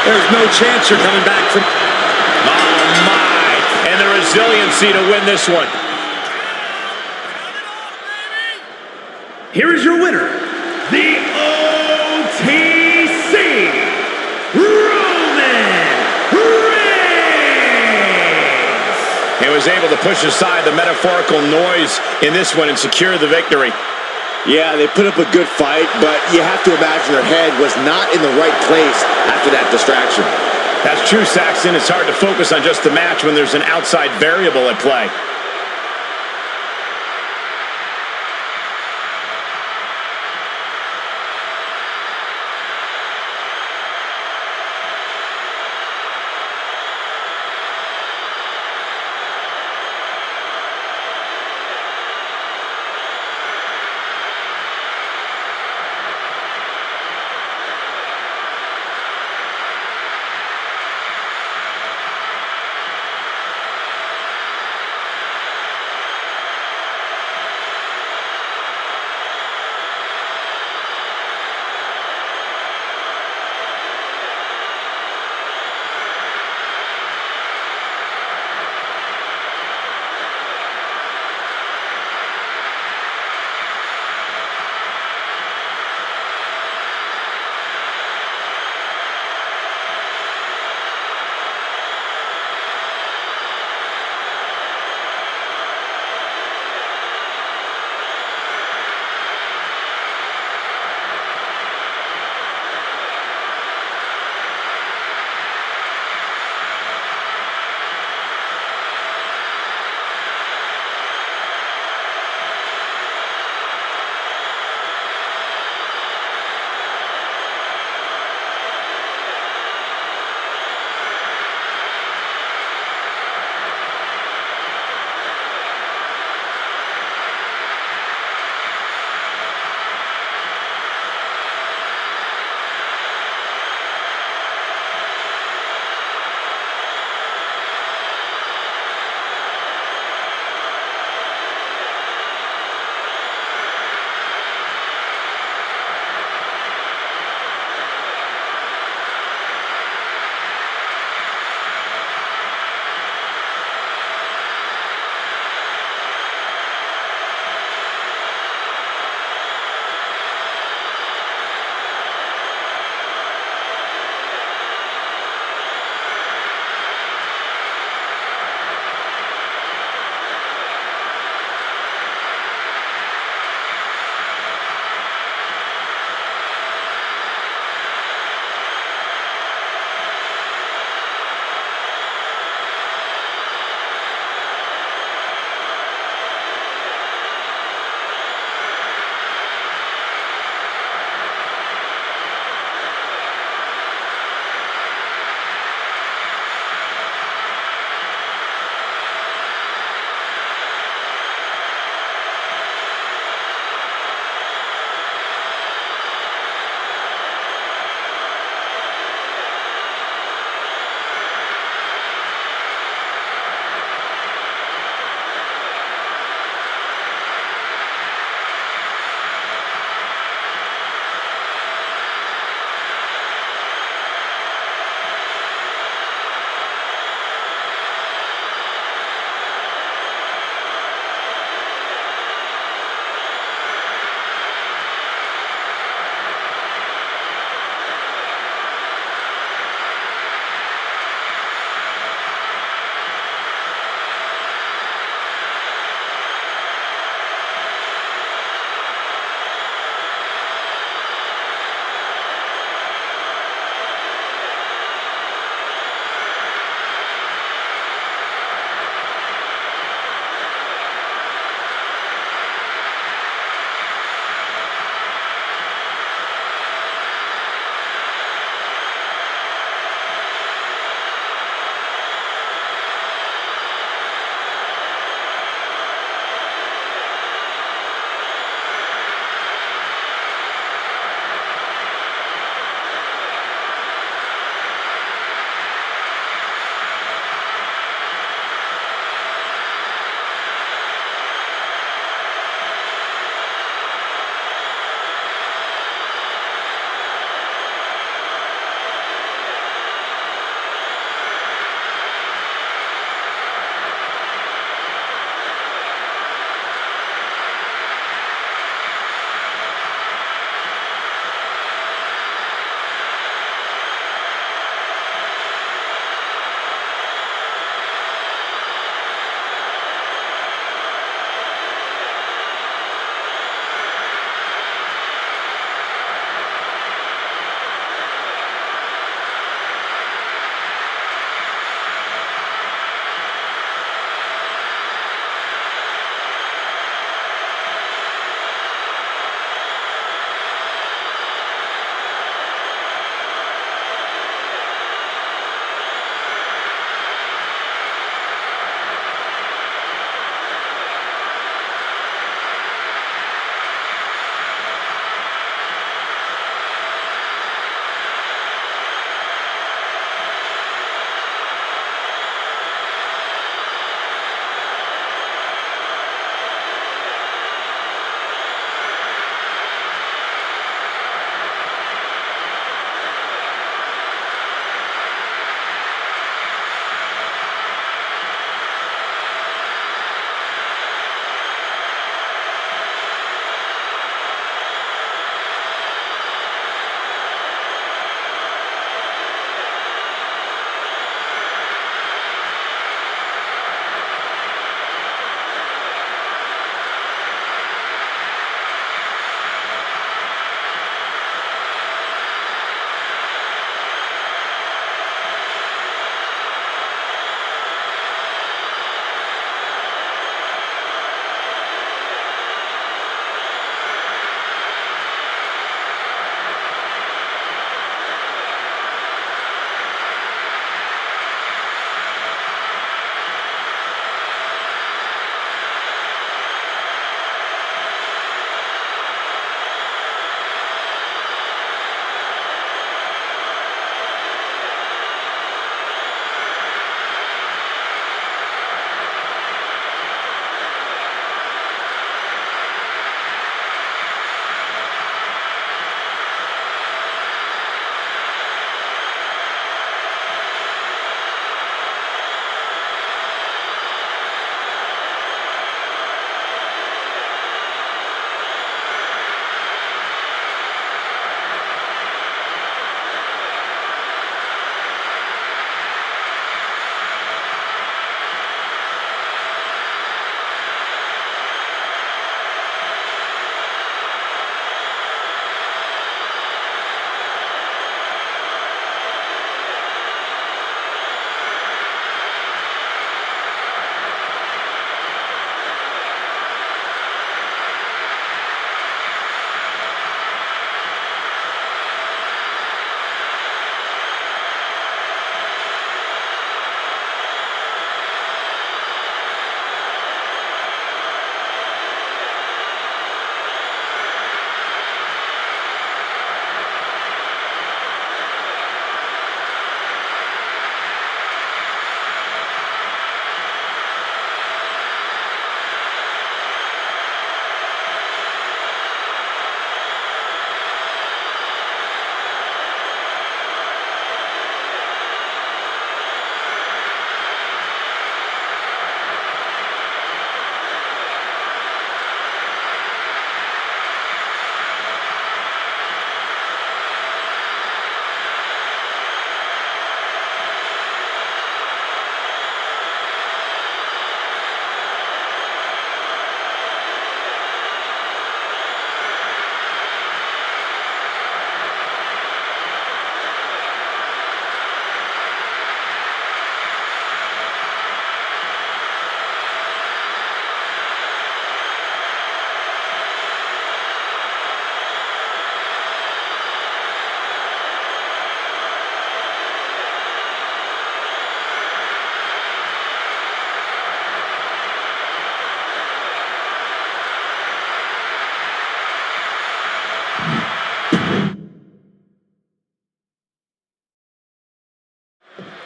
There's no chance you're coming back from... Oh, my. And the resiliency to win this one. Here is your winner, the OTC, Roman Reigns. He was able to push aside the metaphorical noise in this one and secure the victory. Yeah, they put up a good fight, but you have to imagine their head was not in the right place after that distraction. That's true, Saxton. It's hard to focus on just the match when there's an outside variable at play.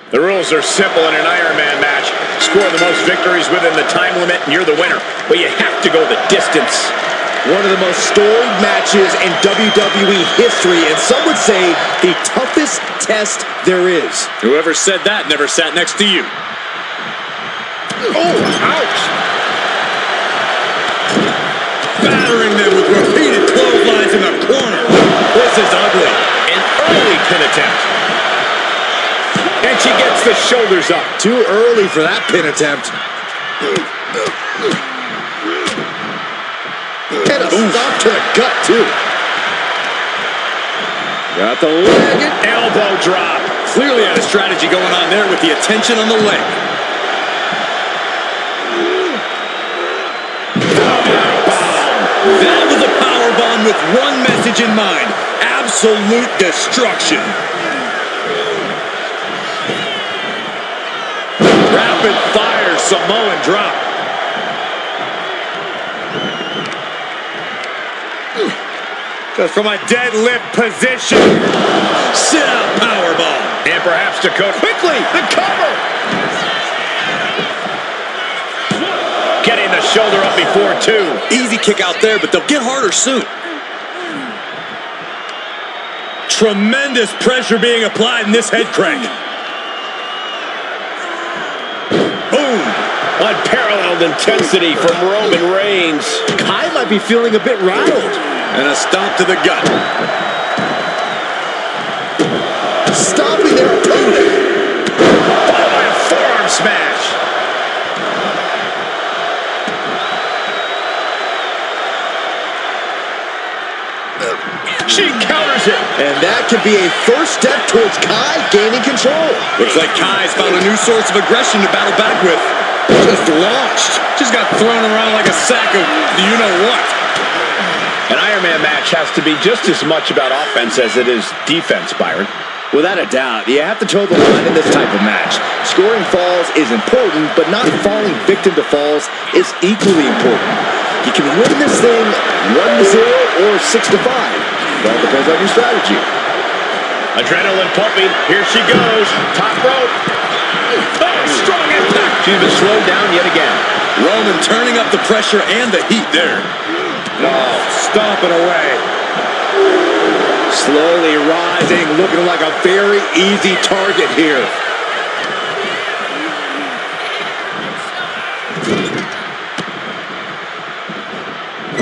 The rules are simple in an Iron Man match. Score the most victories within the time limit and you're the winner. But you have to go the distance. One of the most storied matches in WWE history, and some would say the toughest test there is. Whoever said that never sat next to you. Oh, ouch! Battering them with repeated clotheslines in the corner. This is ugly. An early pin attempt. And she gets the shoulders up. Too early for that pin attempt. And a stop to the gut, too. Got the leg. Elbow drop. Clearly had a strategy going on there with the attention on the leg. That was a powerbomb with one message in mind. Absolute destruction. Rapid fire Samoan drop. Just from a deadlift position. Sit out powerbomb. And perhaps Dakota. Quickly, the cover. Getting the shoulder up before two. Easy kick out there, but they'll get harder soon. Tremendous pressure being applied in this head crank. Boom. Unparalleled intensity from Roman Reigns. Kai might be feeling a bit rattled. And a stomp to the gut. Stopping their opponent. Followed by a forearm smash. She counters it. And that could be a first step towards Kai gaining control. Looks like Kai's found a new source of aggression to battle back with. Just launched. Just got thrown around like a sack of you-know-what. An Iron Man match has to be just as much about offense as it is defense, Byron. Without a doubt, you have to toe the line in this type of match. Scoring falls is important, but not falling victim to falls is equally important. You can win this thing 1-0 or 6-5. It all depends on your strategy. Adrenaline pumping. Here she goes. Top rope. Oh, strong impact. She's been slowed down yet again. Roman turning up the pressure and the heat there. Oh, stomping away. Slowly rising, looking like a very easy target here.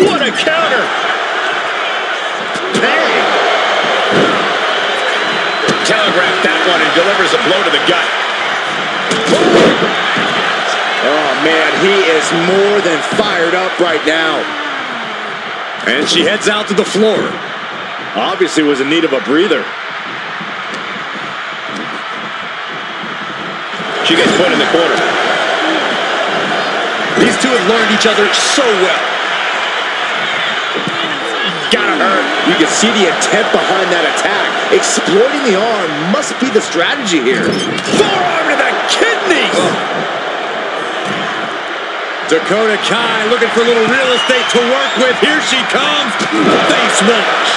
What a counter. Bang! Telegraphed that one and delivers a blow to the gut. Oh, man, he is more than fired up right now. And she heads out to the floor. Obviously was in need of a breather. She gets put in the corner. These two have learned each other so well. Gotta hurt. You can see the intent behind that attack. Exploiting the arm must be the strategy here. Forearm to the kidney. Dakota Kai looking for a little real estate to work with. Here she comes. Face wash.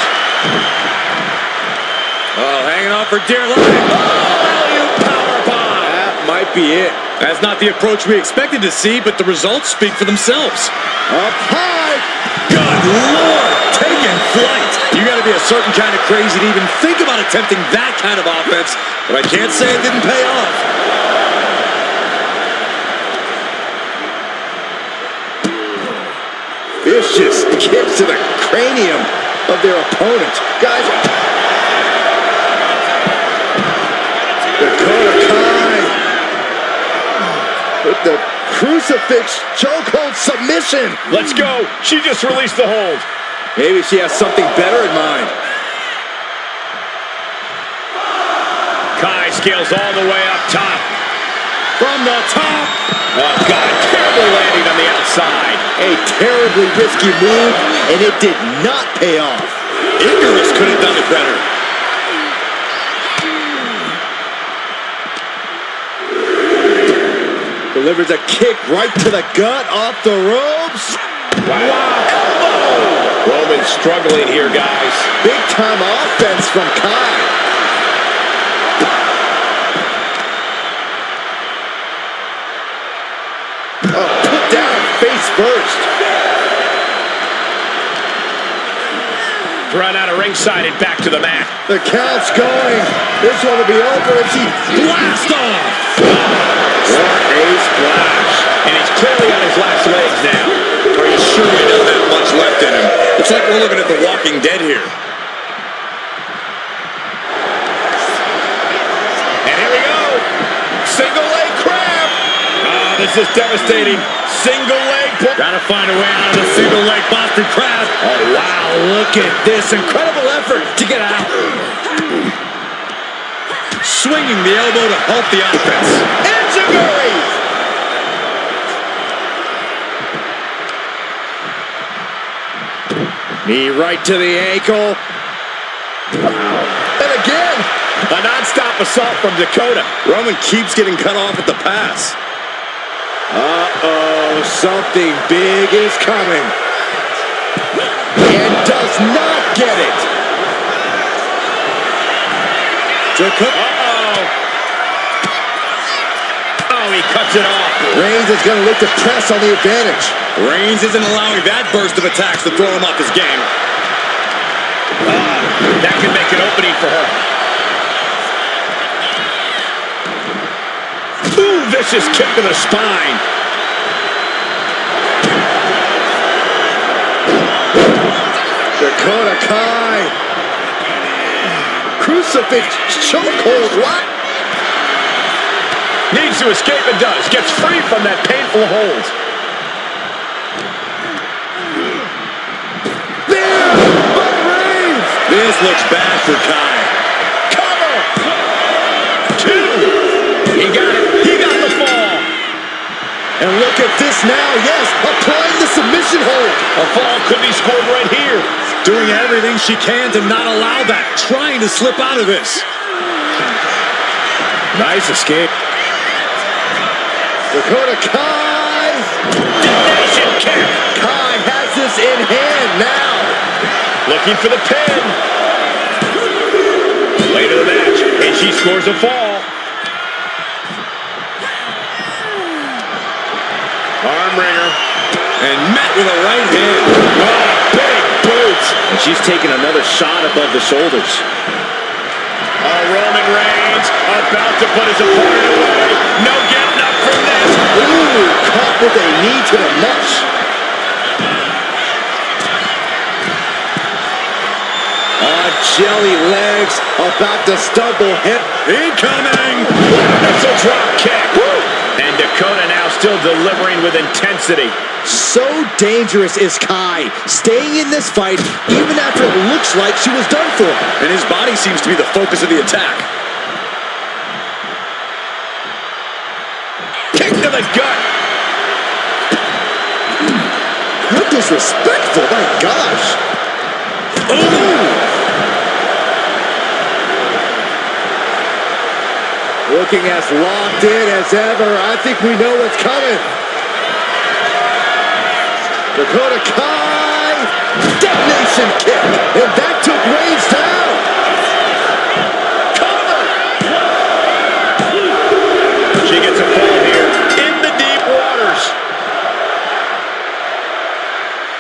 Oh, hanging on for dear life. Oh, powerbomb. That might be it. That's not the approach we expected to see, but the results speak for themselves. Up high. Good Lord, taking flight. You got to be a certain kind of crazy to even think about attempting that kind of offense, but I can't say it didn't pay off. Vicious kicks to the cranium of their opponent. Guys, Dakota Kai with the crucifix chokehold submission. Let's go. She just released the hold. Maybe she has something better in mind. Kai scales all the way up top. From the top. Oh, God. Terrible landing on the outside. A terribly risky move, and it did not pay off. Ignorance could have done it better. Delivers a kick right to the gut, off the ropes. Wow. Elbow. Roman struggling here, guys. Big time offense from Kai. Run out of ringside and back to the mat. The count's going. This one will be over if she blasts off. What a splash. And he's clearly on his last legs now. Are you sure he doesn't have much left in him? It's like we're looking at The Walking Dead here. And here we go. Single leg crab. Oh, this is devastating. Single leg. Gotta find a way out of the single leg Boston Crab. Oh, wow, look at this. Incredible effort to get out. Swinging the elbow to help the offense. Enziguri! Knee right to the ankle. And again. A non-stop assault from Dakota. Roman keeps getting cut off at the pass. Uh-oh, something big is coming. And does not get it. Uh-oh. Oh, he cuts it off. Reigns is going to look to press on the advantage. Reigns isn't allowing that burst of attacks to throw him off his game. That can make an opening for her. Ooh, vicious kick to the spine. Dakota Kai. Crucifix chokehold. What? Needs to escape and does. Gets free from that painful hold. There! But Reigns! This looks bad for Kai. Cover! Two! He got it. He got the fall. And look at this now. Yes, applying the submission hold. A fall could be scored right here. Doing everything she can to not allow that. Trying to slip out of this. Nice escape. Dakota Kai. Destination kick. Kai has this in hand now. Looking for the pin. Late in the match, and she scores a fall. Arm wringer. And met with a right hand. Oh, big boots. And she's taking another shot above the shoulders. Oh, Roman Reigns about to put his opponent away. No getting up from this. Ooh, caught with a knee to the mush. Jelly legs, about to stumble hip. Incoming! That's a drop kick. Woo! And Dakota now still delivering with intensity. So dangerous is Kai, staying in this fight even after it looks like she was done for. And his body seems to be the focus of the attack. Kick to the gut. How disrespectful, my gosh. Ooh! Looking as locked in as ever. I think we know what's coming. Dakota Kai. Detonation kick. And that took Reigns down. Cover. She gets a fall here in the deep waters.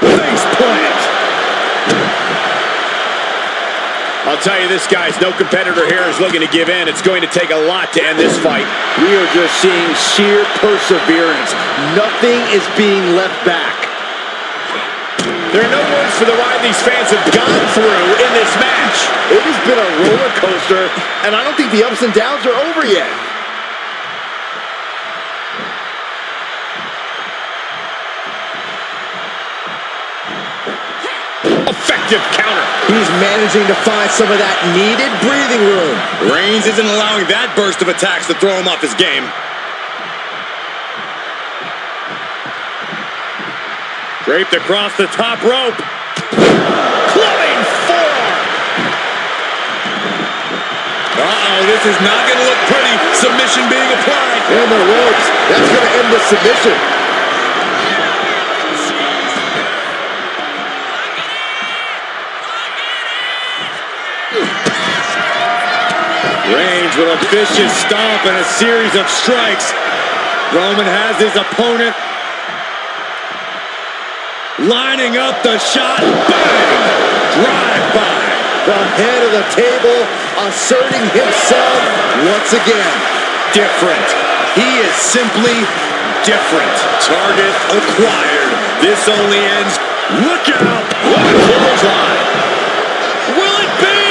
Face plant. I'll tell you this, guys, no competitor here is looking to give in. It's going to take a lot to end this fight. We are just seeing sheer perseverance. Nothing is being left back. There are no words for the ride these fans have gone through in this match. It has been a roller coaster, and I don't think the ups and downs are over yet. Effective counter. He's managing to find some of that needed breathing room. Reigns isn't allowing that burst of attacks to throw him off his game. Draped across the top rope. Clubbing forearm. Uh-oh, this is not going to look pretty. Submission being applied. And the ropes. That's going to end the submission. Reigns with a vicious stomp and a series of strikes. Roman has his opponent lining up the shot. Bang! Drive-by. The head of the table asserting himself once again. Different. He is simply different. Target acquired. This only ends. Look out. What a clothesline. Will it be?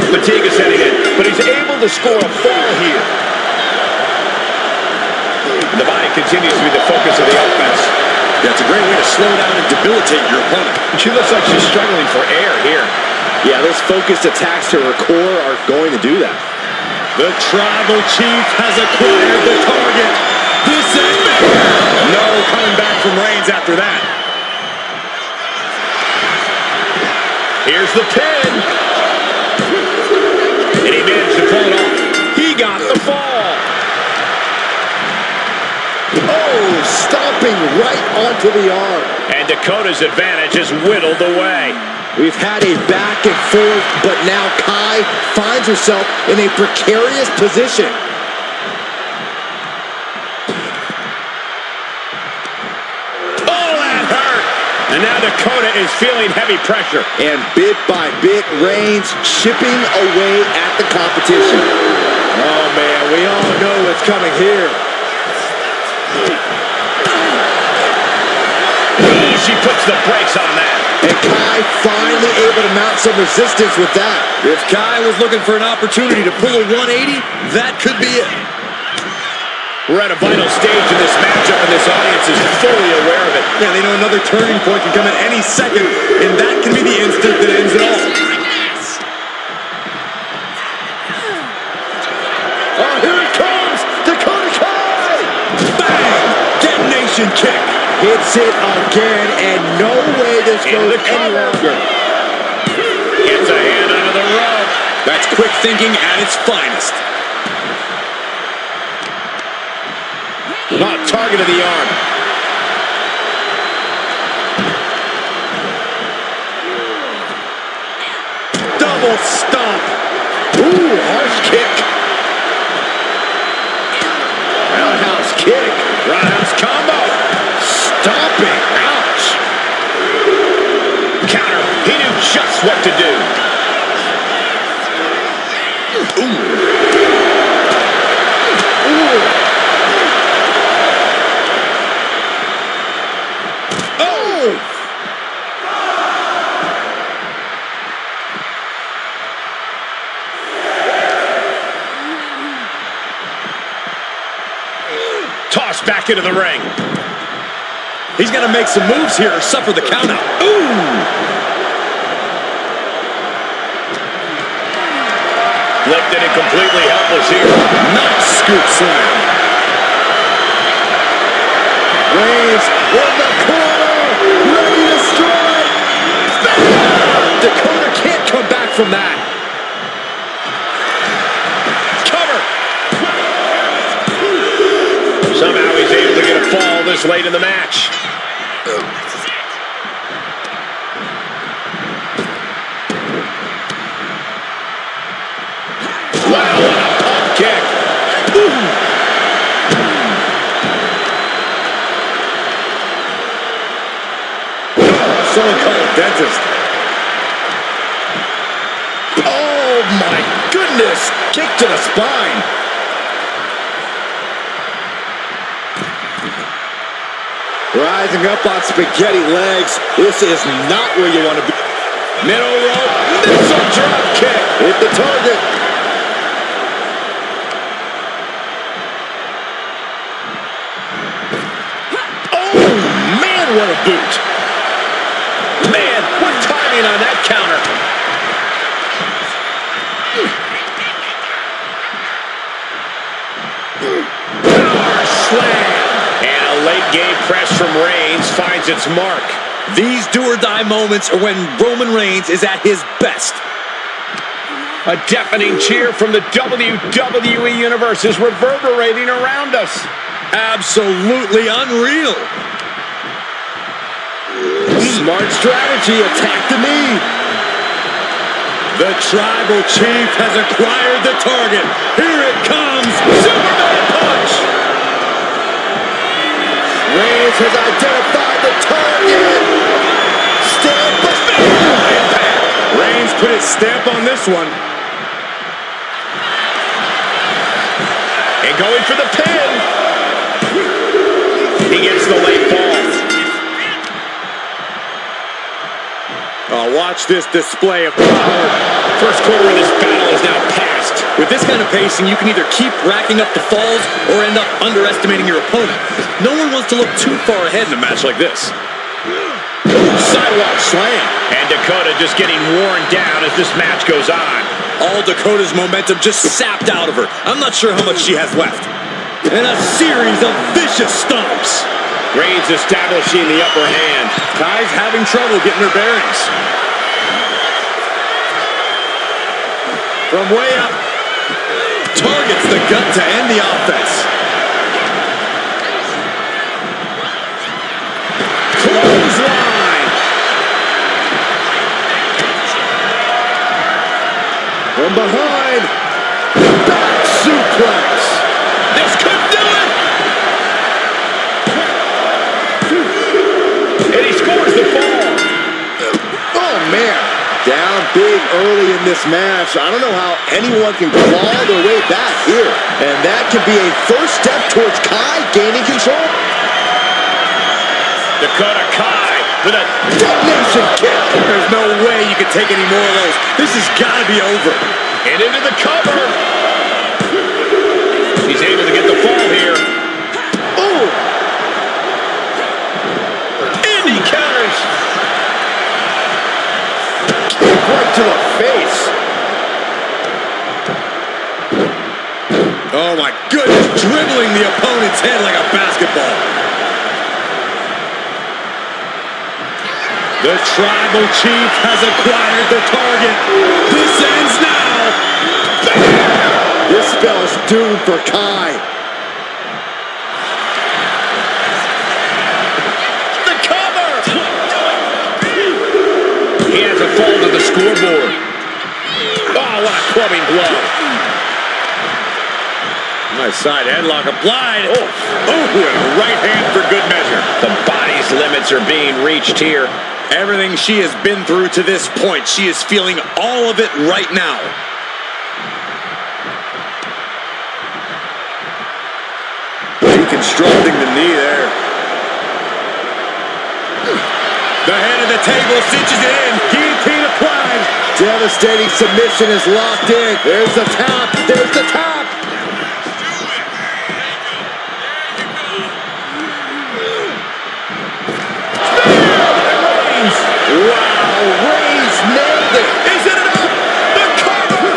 Fatigue is setting in, but he's able to score a fall here. The body continues to be the focus of the offense. That's a great way to slow down and debilitate your opponent. She looks like she's struggling for air here. Yeah, those focused attacks to her core are going to do that. The Tribal Chief has acquired the target. This is no coming back from Reigns after that. Here's the pin. And he managed to pull it off. He got the fall. Oh, stomping right onto the arm. And Dakota's advantage is whittled away. We've had a back and forth, but now Kai finds herself in a precarious position. Oh, that hurt. And now Dakota is feeling heavy pressure. And bit by bit, Reigns chipping away at the competition. Oh, man, we all know what's coming here. She puts the brakes on that. And Kai finally able to mount some resistance with that. If Kai was looking for an opportunity to pull a 180, that could be it. We're at a vital stage in this matchup, and this audience is fully aware of it. Yeah, they know another turning point can come at any second, and that can be the instant that ends it all. Oh, here it comes! Dakota Kai! Bang! Detonation kick. Hits it again, and no way this goes any longer. Gets a hand under the rope. That's quick thinking at its finest. Not target of the arm. Double stomp. Ooh, harsh kick. Roundhouse kick. Roundhouse combo. Stomping. Ouch. Counter. He knew just what to do. Ooh. Oh! Tossed back into the ring. He's going to make some moves here or suffer the countout. Ooh! Lifted and completely helpless here. Nice scoop slam. Reigns in the corner, ready to strike. Dakota can't come back from that. Cover. Somehow he's able to get a fall this late in the match. Wow, what a pump kick. Someone call a dentist. Oh my goodness! Kick to the spine. Rising up on spaghetti legs. This is not where you want to be. Middle rope, missile drop kick. Hit the target. Oh, man, what a boot. Man, what timing on that counter. Power slam. And a late game press from Reigns finds its mark. These do-or-die moments are when Roman Reigns is at his best. A deafening cheer from the WWE Universe is reverberating around us. Absolutely unreal. Smart strategy. Attack the knee. The Tribal Chief has acquired the target. Here it comes. Superman punch. Reigns Reigns has identified the target. Stand by. Reigns put his stamp on this one. And going for the pin. He gets the late fall. Oh, watch this display of power. First quarter of this battle is now past. With this kind of pacing, you can either keep racking up the falls or end up underestimating your opponent. No one wants to look too far ahead in a match like this. Sidewalk slam. And Dakota just getting worn down as this match goes on. All Dakota's momentum just sapped out of her. I'm not sure how much she has left. And a series of vicious stomps. Reigns establishing the upper hand. Kai's having trouble getting her bearings. From way up. Targets the gut to end the offense. Clothesline. From behind. Back suplex. This could do it. And he scores the fall. Oh, man. Down big early in this match. I don't know how anyone can claw their way back here. And that could be a first step towards Kai gaining control. Dakota Kai with a Detonation kick. There's no way you can take any more of those. This has got to be over. and into the cover. He's able to get the fall here. Oh! And he counters. Kick right to the face. Oh my goodness, dribbling the opponent's head like a basketball. The Tribal Chief has acquired the target. This ends now. This spell's doomed for Kai. The cover. He has a fall to the scoreboard. Oh, what a clubbing blow. Nice side headlock applied. Oh, and a right hand for good measure. The body's limits are being reached here. Everything she has been through to this point, she is feeling all of it right now. Deconstructing the knee there. The head of the table cinches it in. Guillotine applied. Devastating submission is locked in. There's the tap. There's the tap. Wow, Reigns nailed it. Is it enough? The cover!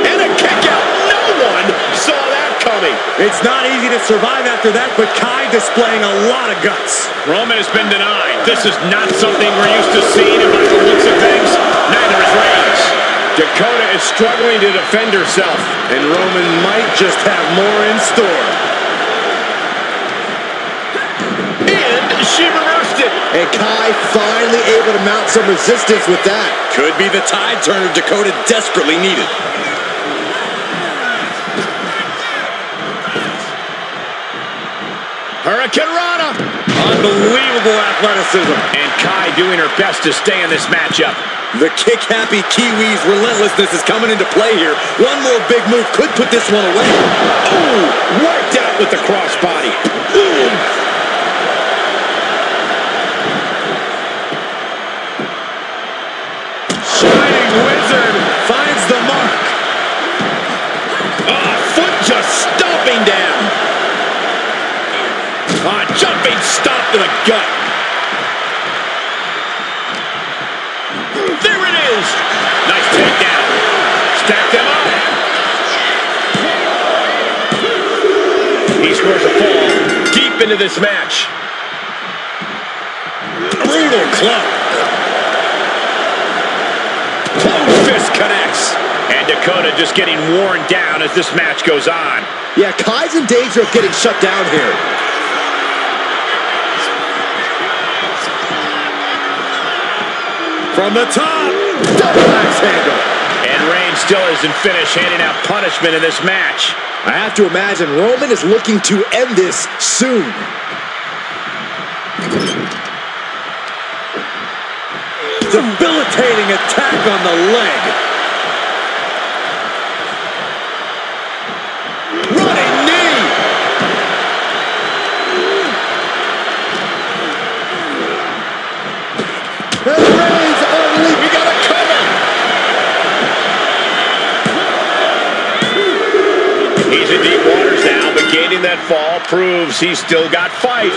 And a kick out. No one saw that coming. It's not easy to survive after that, but Kai displaying a lot of guts. Roman has been denied. This is not something we're used to seeing, and by the looks of things, neither is Reigns. Dakota is struggling to defend herself. And Roman might just have more in store. And she reversed it. And Kai finally able to mount some resistance with that. Could be the tide turner Dakota desperately needed. Hurricane Rana. Unbelievable athleticism. And Kai doing her best to stay in this matchup. The kick-happy Kiwi's relentlessness is coming into play here. One more big move could put this one away. Oh, worked out with the crossbody. Boom. Shining Wizard finds the mark. Oh, foot just stomping down. Jumping stomp to the gut. There it is. Nice takedown. Stack them up. He scores a fall deep into this match. Brutal club. Close fist connects. And Dakota just getting worn down as this match goes on. Yeah, Kai's in danger of getting shut down here. From the top. Double axe handle. And Reigns still isn't finished handing out punishment in this match. I have to imagine Roman is looking to end this soon. Debilitating attack on the leg. Running knee. And Reigns unleashed. We got a cover. He's in deep waters now, but gaining that fall proves he's still got fight.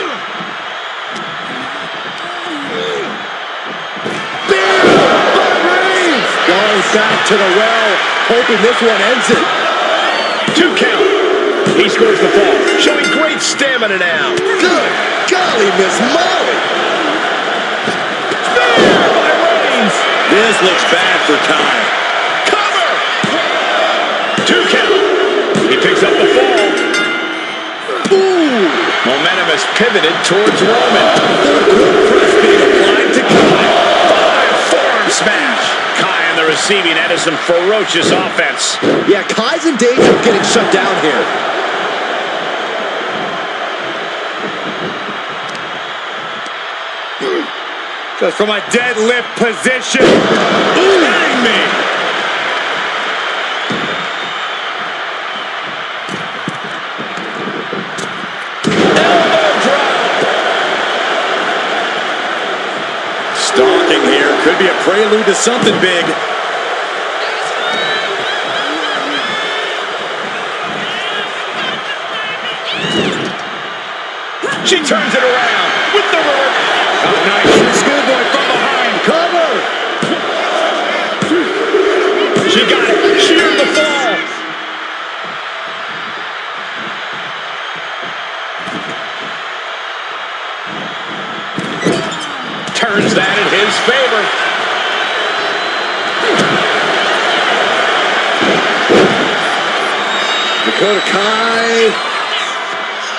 Goes back to the well, hoping this one ends it. 2 count. He scores the fall, showing great stamina now. Good golly, Miss Molly. Spear by Reigns. This looks bad for Kai. Cover. 2 count. He picks up the fall. Ooh. Momentum has pivoted towards Roman. The good press being applied to Kai. Forearm smash. Kai on the receiving end of some ferocious offense. Yeah, Kai's in danger of getting shut down here. Just from a deadlift position. Bang me. Elbow drop. Stalking here. Could be a prelude to something big. She turns it around with the rope. Oh, nice. Schoolboy from behind. Cover. She got it. She earned the fall. Turns that in his favor. Dakota Kai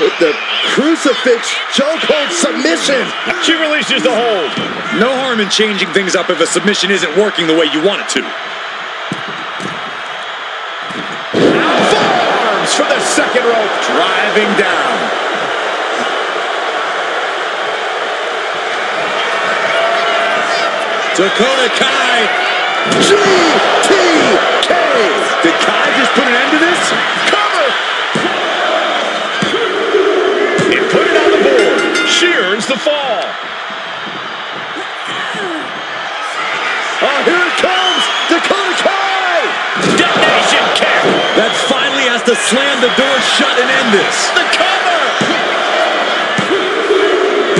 with the crucifix chokehold submission. She releases the hold. No harm in changing things up if a submission isn't working the way you want it to. Forearms from the second rope. Driving down. Dakota Kai. GTK. Did Kai just put an end to this? Cover. And put it on the board. She earns the fall. Oh, here it comes. Dakota Kai. Detonation kick. That finally has to slam the door shut and end this. The cover.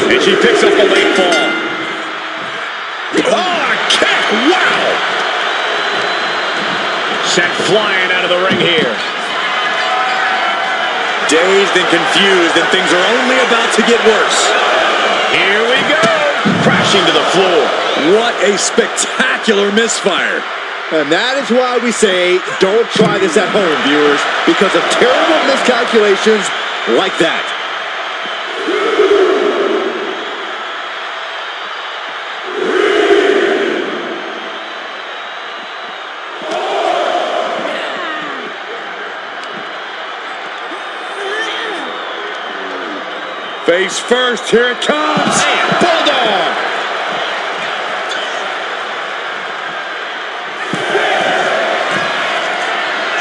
And she picks up the late fall. Oh, a kick. Wow. Sent flying out of the ring here. Dazed and confused, and things are only about to get worse. Here we go. Crashing to the floor. What a spectacular misfire. And that is why we say don't try this at home, viewers, because of terrible miscalculations like that. Face first, here it comes. And Bulldog.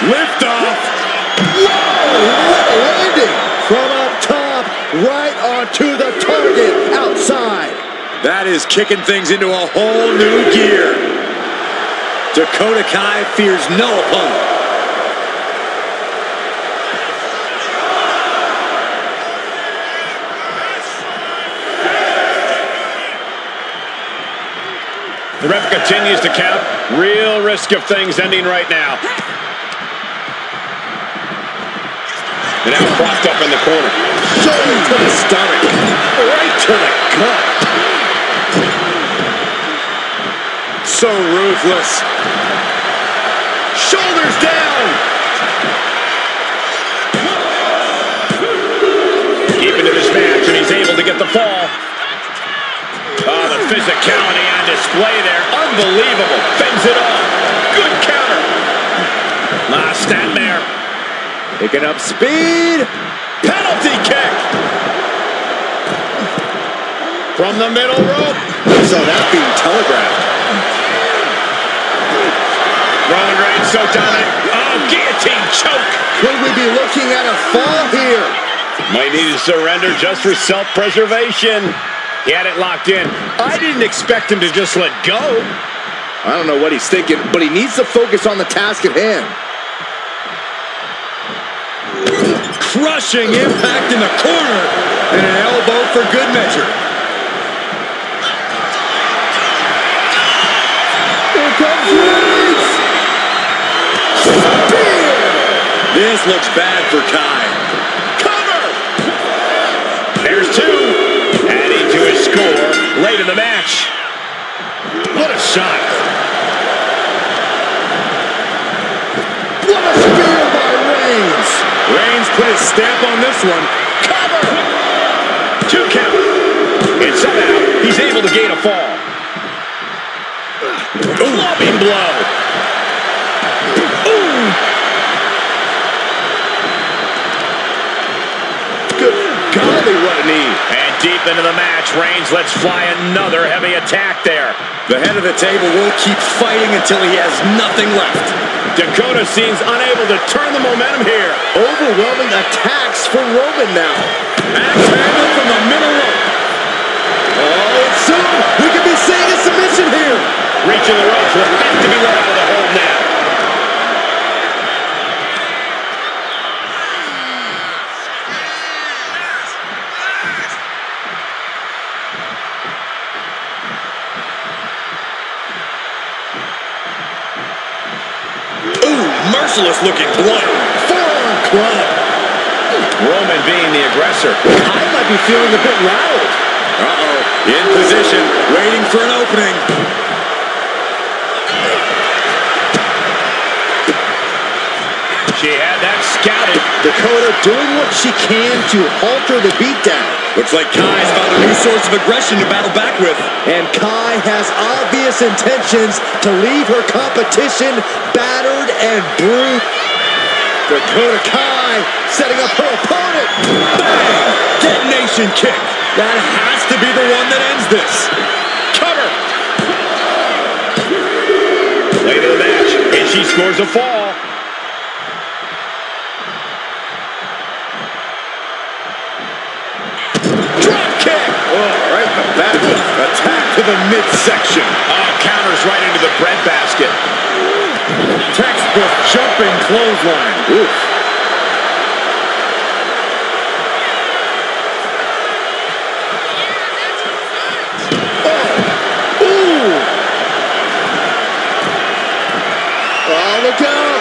Lift off. Whoa, what a landing! From up top, right onto the target outside. That is kicking things into a whole new gear. Dakota Kai fears no opponent. The ref continues to count. Real risk of things ending right now. And now propped up in the corner. Shoulder to the stomach. Right to the gut. So ruthless. Shoulders down. Deep into this match, and he's able to get the fall. Oh, the physicality on display there. Unbelievable. Fends it off. Good counter. Last stand there. Picking up speed. Penalty kick. From the middle rope. So that being telegraphed. Roman Reigns so dominant. Oh, guillotine choke. Could we be looking at a fall here? Might need to surrender just for self-preservation. He had it locked in. I didn't expect him to just let go. I don't know what he's thinking, but he needs to focus on the task at hand. Crushing impact in the corner. And an elbow for good measure. Here comes Reigns! Spear! This looks bad for Kai. Cover! There's two. Adding to his score late in the match. What a shot. What a spear by Reigns! Reigns put his stamp on this one. Cover! 2 count. And somehow he's able to gain a fall. Clubbing blow. Ooh! Good golly, what a knee. And deep into the match, Reigns lets fly another heavy attack there. The head of the table will keep fighting until he has nothing left. Dakota seems unable to turn the momentum here. Overwhelming attacks from Roman now. Axe handle from the middle rope. Oh, it's soon. We could be seeing a submission here. Reaching the ropes will have to be let out of the hold now. Ooh, merciless looking blow. Forearm club. Roman being the aggressor. I might be feeling a bit rattled. Uh-oh, in position, waiting for an opening. She had that scouted. Dakota doing what she can to alter the beatdown. Looks like Kai's found a new source of aggression to battle back with. And Kai has obvious intentions to leave her competition battered and bruised. Dakota Kai setting up her opponent. Bang! Detonation kick. That has to be the one that ends this. Cover. Late in the match, and she scores a fall. Drop kick. Oh, right in the back. Attack to the midsection. Oh, counters right into the breadbasket. Textbook jumping clothesline. Oof. Oh. Ooh. Oh, look out.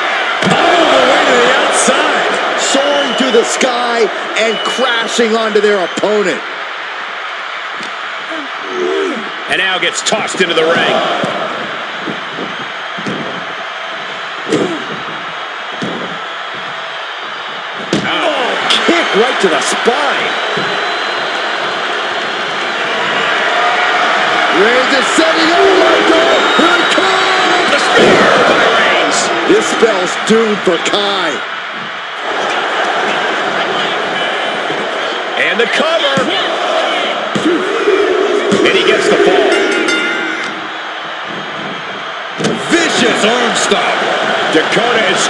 All the way to the outside. Soaring through the sky and crashing onto their opponent. And now gets tossed into the ring. Oh, kick right to the spine. Reigns is setting up. Oh my God! Here it comes! The spear by Reigns. This spell's doomed for Kai. And the cover. And he gets the fall. Vicious arm stomp. Dakota is...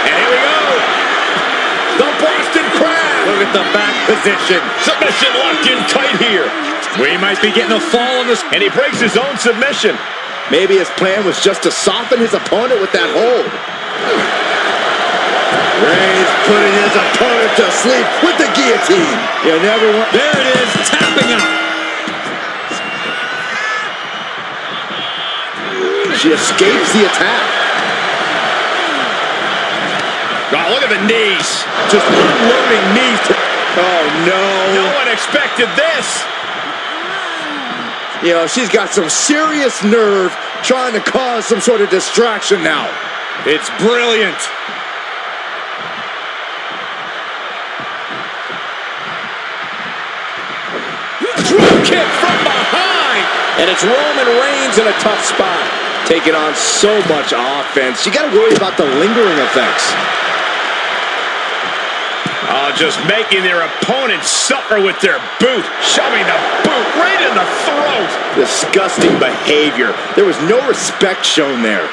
And here we go. The Boston Crab. Look at the back position. Submission locked in tight here. We might be getting a fall on this. And he breaks his own submission. Maybe his plan was just to soften his opponent with that hold. Reigns putting his opponent to sleep with the guillotine. You never want... There it is, tapping out. She escapes the attack. Oh, look at the knees. Just unloading knees to... Oh, no. No one expected this. You know, she's got some serious nerve trying to cause some sort of distraction now. It's brilliant. Drop kick from behind. And it's Roman Reigns in a tough spot. Taking on so much offense. You got to worry about the lingering effects. Oh, just making their opponent suffer with their boot. Shoving the boot right in the throat. Disgusting behavior. There was no respect shown there.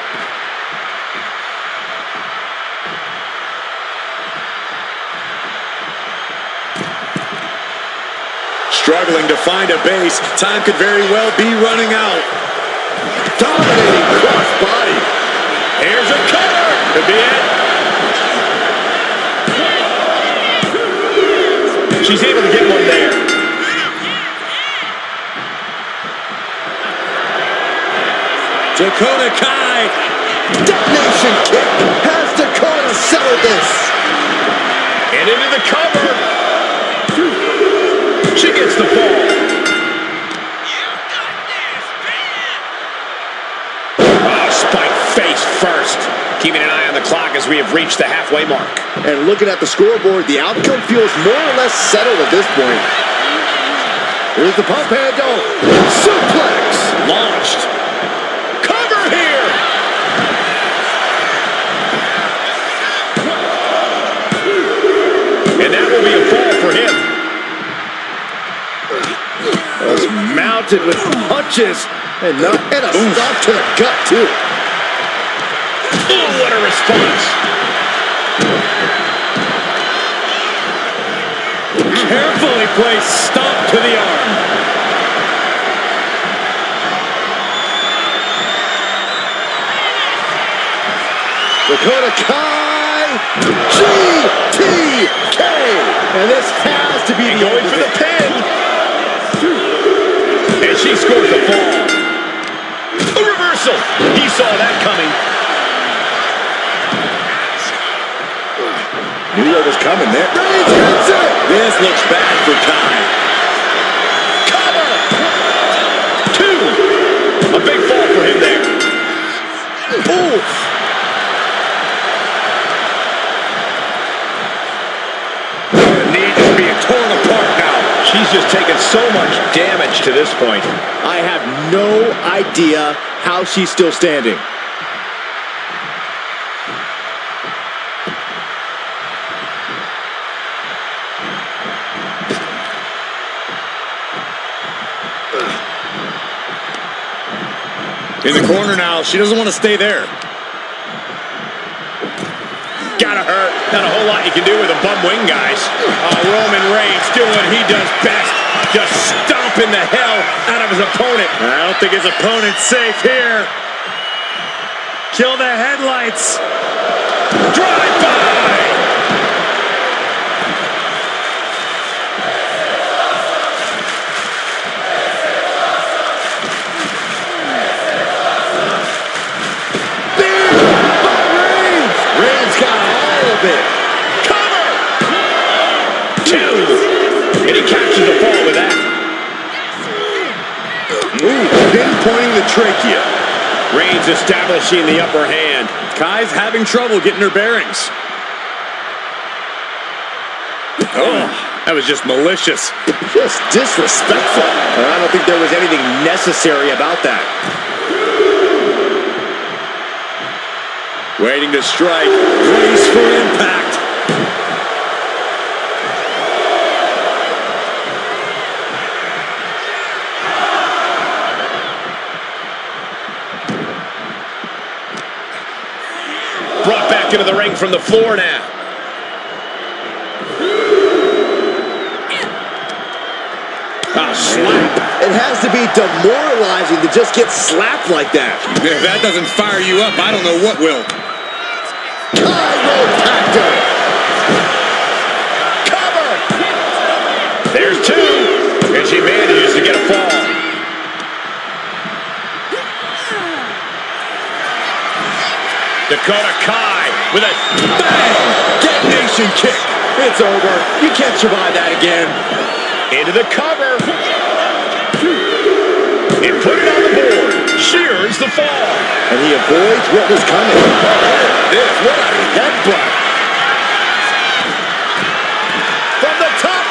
Struggling to find a base. Time could very well be running out. Dominating cross body. Here's a cover. Could be it. She's able to get one there. Dakota Kai. Detonation kick. Has Dakota settled this? And into the cover. She gets the fall. Oh, spike face first. Keeping an eye on the clock as we have reached the halfway mark. And looking at the scoreboard, the outcome feels more or less settled at this point. Here's the pump handle. Suplex. Launched. Cover here. And that will be a fall for him. Was mounted with punches and a stop to the gut too. Oh, what a response. Carefully placed stomp to the arm. Dakota Kai. GTK. And this has to be the Going for the pin. And she scores the fall. A reversal. He saw that coming. Knew what was coming there. Reigns gets it. This looks bad for Kai. Cover. Two. A big fall for him there. Oof. Needs to be torn apart now. She's just taken so much damage to this point. I have no idea how she's still standing. In the corner now. She doesn't want to stay there. Gotta hurt. Not a whole lot you can do with a bum wing, guys. Roman Reigns doing what he does best. Just stomping the hell out of his opponent. I don't think his opponent's safe here. Kill the headlights. Drive-by! Reigns got all of it. Cover! Two! And he catches the fall with that. Ooh, pinpointing the trachea. Reigns establishing the upper hand. Kai's having trouble getting her bearings. Oh, that was just malicious. Just disrespectful. I don't think there was anything necessary about that. Waiting to strike. Brace for impact. Brought back into the ring from the floor now. Oh, slap. It has to be demoralizing to just get slapped like that. If that doesn't fire you up, I don't know what will. Chiropractor. Cover! There's two. And she manages to get a fall. Dakota Kai with a Bang! Detonation kick. It's over. You can't survive that again. into the cover. And put it on the board. Shears the fall. And he avoids what was coming. What a headbutt. From the top.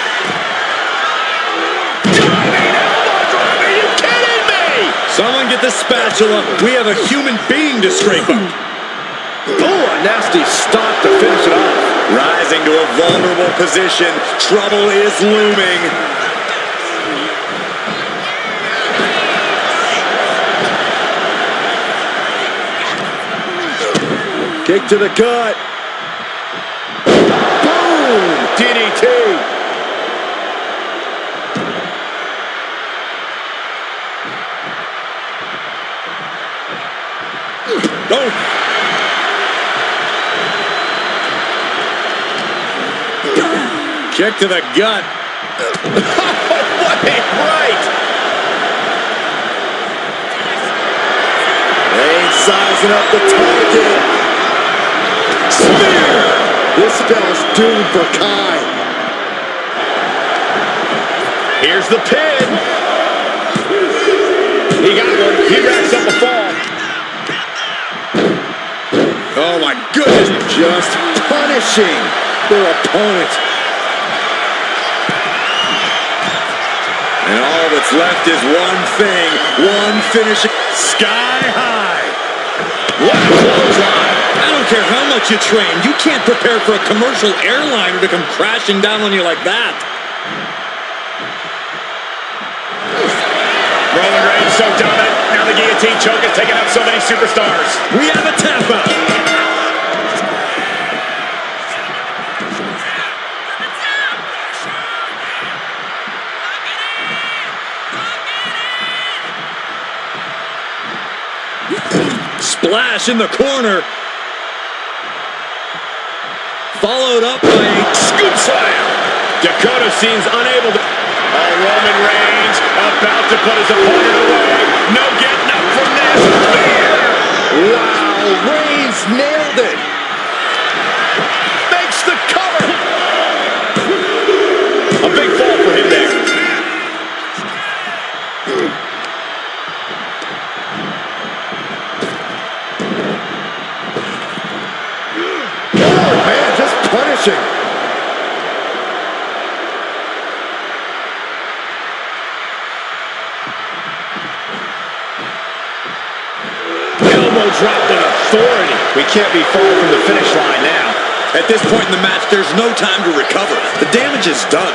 Diving elbow drop. Are you kidding me? Someone get the spatula. We have a human being to scrape up. Oh, a nasty stop to finish it off. Rise rising to a vulnerable position. Trouble is looming. Kick to the gut. Boom! DDT. Oh. Kick to the gut. What a right! Reigns sizing up the target. Spear! This spell's doomed for Kai. Here's the pin. He got one. He racks up a fall. Oh my goodness. Just punishing their opponent. And all that's left is one thing. One finish. Sky high. What a clothesline. I don't care how much you train. You can't prepare for a commercial airliner to come crashing down on you like that. Roman Reigns so dominant. Now the guillotine choke is taking out so many superstars. We have a tap out. Splash in the corner. Followed up by a Scoop slam. Dakota seems unable to. Oh, Roman Reigns about to put his opponent away. No getting up from this. Spear. Wow, Reigns nailed it. Makes the cover. A big fall for him there. Oh, man, just punishing. Elbow drop with authority. We can't be far from the finish line now. At this point in the match, there's no time to recover. The damage is done.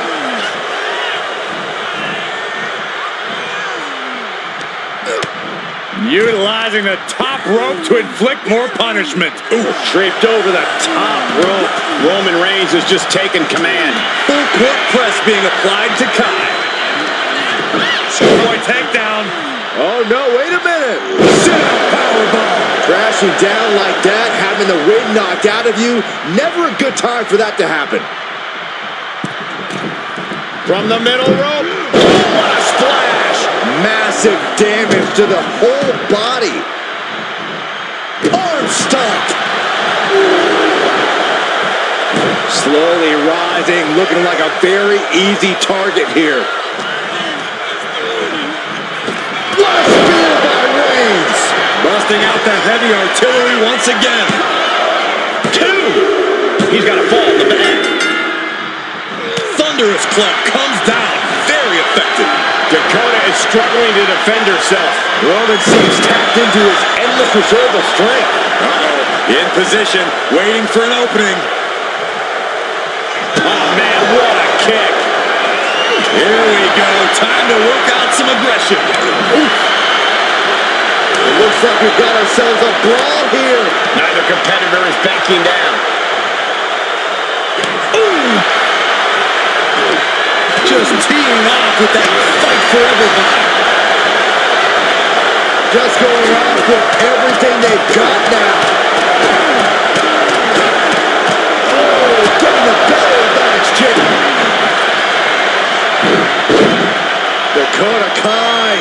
Utilizing the top rope to inflict more punishment. Ooh, draped over the top rope. Roman Reigns is just taking command. Full court press being applied to Kai. Schoolboy takedown. Oh, no, wait a minute. Sit-up powerbomb. Crashing down like that, having the wind knocked out of you, never a good time for that to happen. From the middle rope. Oh, what a splash. Massive damage to the whole body. Arm stomp. Slowly rising, looking like a very easy target here. What a spear by Reigns. Busting out the heavy artillery once again. 2. He's got a fall in the back. Thunderous club comes down. Very effective. Dakota is struggling to defend herself. Roman seems tapped into his endless reserve of strength. Uh-oh. In position, waiting for an opening. Oh, man, what a kick. Here we go. Time to work out some aggression. Oof. It looks like we've got ourselves a brawl here. Neither competitor is backing down. Just teeing off with that fight forever vibe. Just going off with everything they've got now. Oh, getting the better of that exchange. Dakota Kai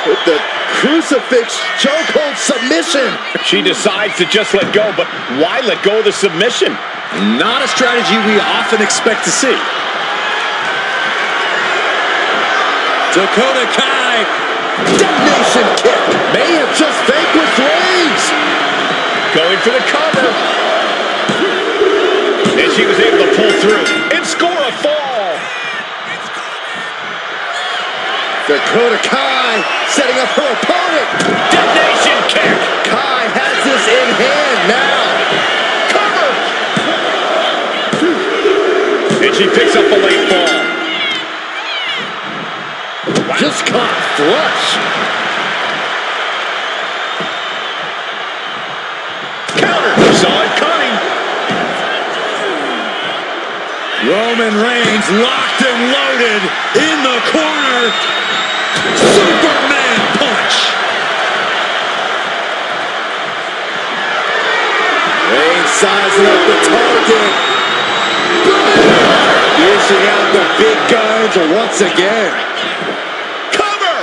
with the crucifix chokehold submission. She decides to just let go, but why let go of the submission? Not a strategy we often expect to see. Dakota Kai. Detonation kick. May have just vanquished Reigns. Going for the cover. And she was able to pull through and score a fall. Dakota Kai setting up her opponent. Detonation kick. Kai has this in hand now. Cover. And she picks up the late fall. Wow. Just caught flush. Counter. Saw it coming. Roman Reigns locked and loaded in the corner. Superman punch. Reigns sizing up the target. Dishing out the big guns once again. Cover.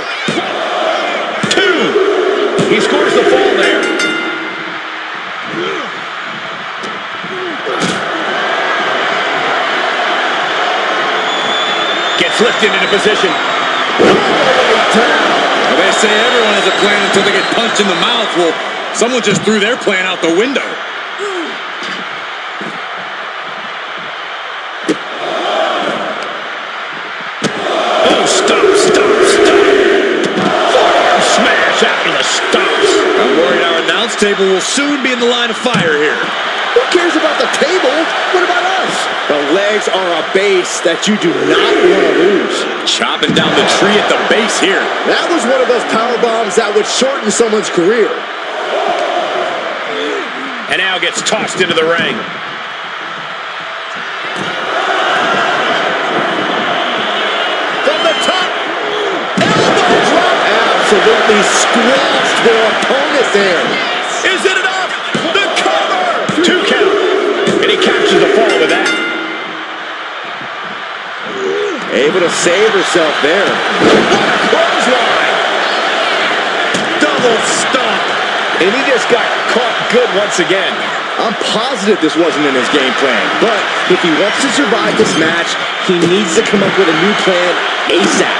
2. He scores the fall there. Gets lifted into position. Well, they say everyone has a plan until they get punched in the mouth. Well, someone just threw their plan out the window. Oh, stop. Forearm smash after the stops. I'm worried our announce table will soon be in the line of fire here. Who cares about the table? What about us? The legs are a base that you do not want to lose. Chopping down the tree at the base here. That was one of those power bombs that would shorten someone's career. And now gets tossed into the ring. From the top. Elbow drop. Absolutely squashed their opponent there. Is it enough? The cover. 2 count. And he captures the fall with that. Able to save herself there. What a clothesline. Double stomp. And he just got caught good once again. I'm positive this wasn't in his game plan, but if he wants to survive this match, he needs to come up with a new plan ASAP.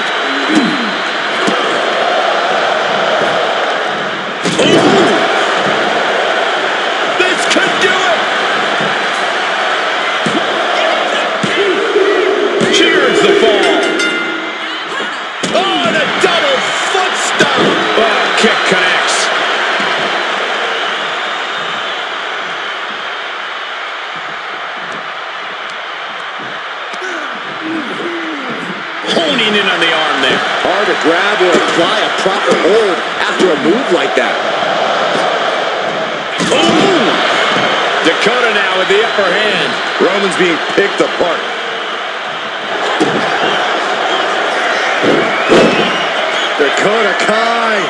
This could do it. Cheers the fall. Oh, and a double foot stomp. Oh, kick connects. Honing in on the arm there. Hard to grab or apply a proper hold after a move like that. Ooh! Dakota now with the upper hand. Roman's being picked apart. Dakota Kai.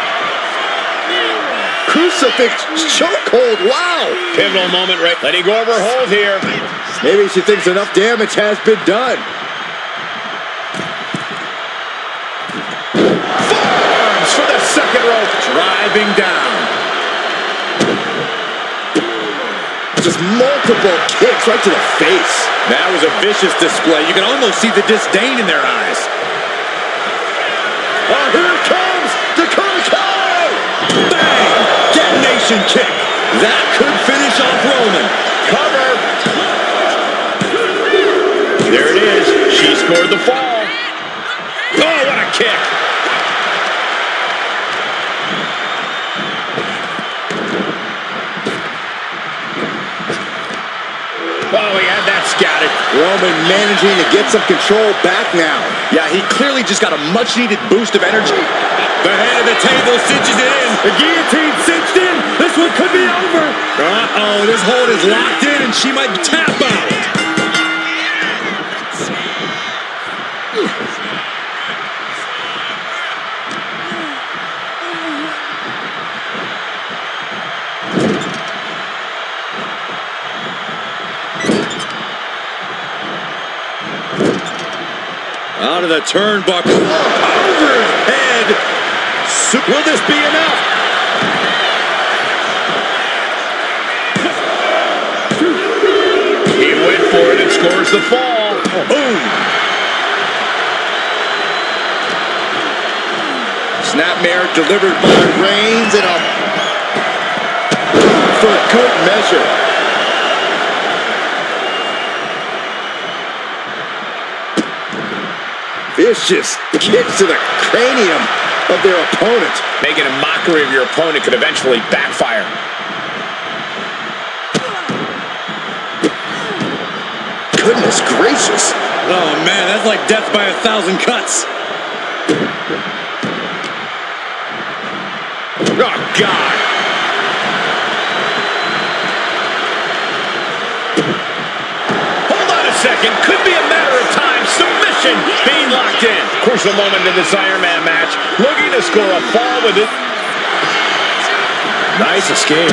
Crucifix chokehold. Wow. Pivotal moment, right? Letting go of her hold here. Maybe she thinks enough damage has been done. Forearms for the second rope. Driving down. Just multiple kicks right to the face. That was a vicious display. You can almost see the disdain in their eyes. Oh, here it comes! Dakota Kai! Bang! Detonation kick. That could finish off Roman. Cover. There it is. She scored the fall. Oh, what a kick. Oh, he had that scouted. Roman managing to get some control back now. Yeah, he clearly just got a much-needed boost of energy. The head of the table cinches it in. The guillotine cinched in. This one could be over. Uh-oh, this hold is locked in, and she might tap out. Out of the turnbuckle. Over his head. Will this be enough? He went for it and scores the fall. Boom. Snapmare delivered by Reigns and a for good measure. Vicious kicks to the cranium of their opponent. Making a mockery of your opponent could eventually backfire. Goodness gracious. Oh, man, that's like death by 1,000 cuts. Oh, God. Hold on a second. Could be a matter of time. Submission being locked in. Crucial moment in this Iron Man match. Looking to score a fall with it. Nice escape.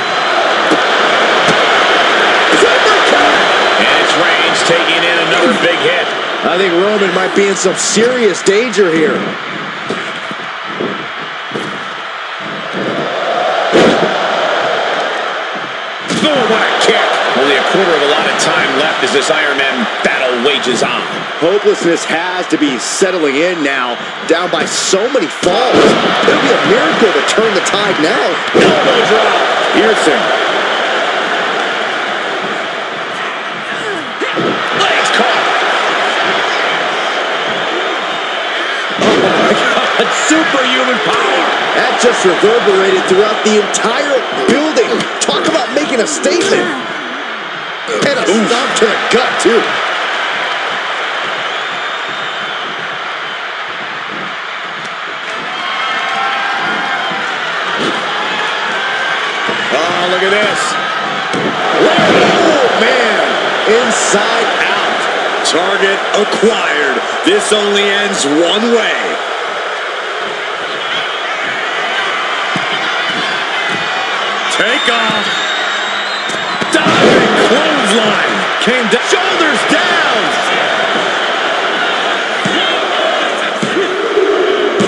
And it's Reigns taking in another big hit. I think Roman might be in some serious danger here. Oh, what a kick. Only a quarter of a lot of time left as this Iron Man battle wages on. Hopelessness has to be settling in now, down by so many falls. It'll be a miracle to turn the tide now. Elbow drop. Pearson. Legs caught. Oh, my God. Superhuman power. That just reverberated throughout the entire building. Talk about making a statement. And a stomp to the gut, too. Oh, look at this. Oh, man. Inside out. Target acquired. This only ends one way. Take off. Diving clothesline. Came down. Shoulders down.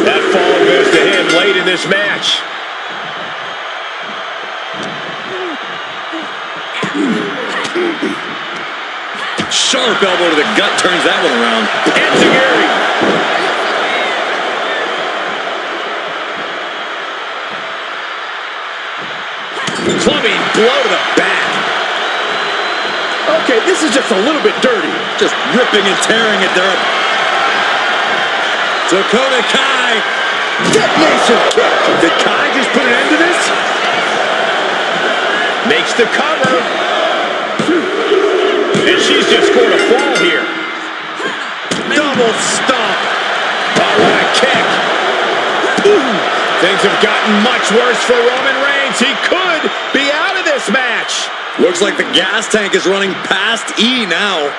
That fall goes to him late in this match. Sharp elbow to the gut turns that one around. Enziguri. Clubbing blow to the back. Okay, this is just a little bit dirty. Just ripping and tearing at their... Dakota Kai. Detonation kick. Did Kai just put an end to this? Makes the cover. And she's just scored a fall here. Double stomp. Oh, what a kick. Ooh. Things have gotten much worse for Roman Reigns. He could be out of this match. Looks like the gas tank is running past E now.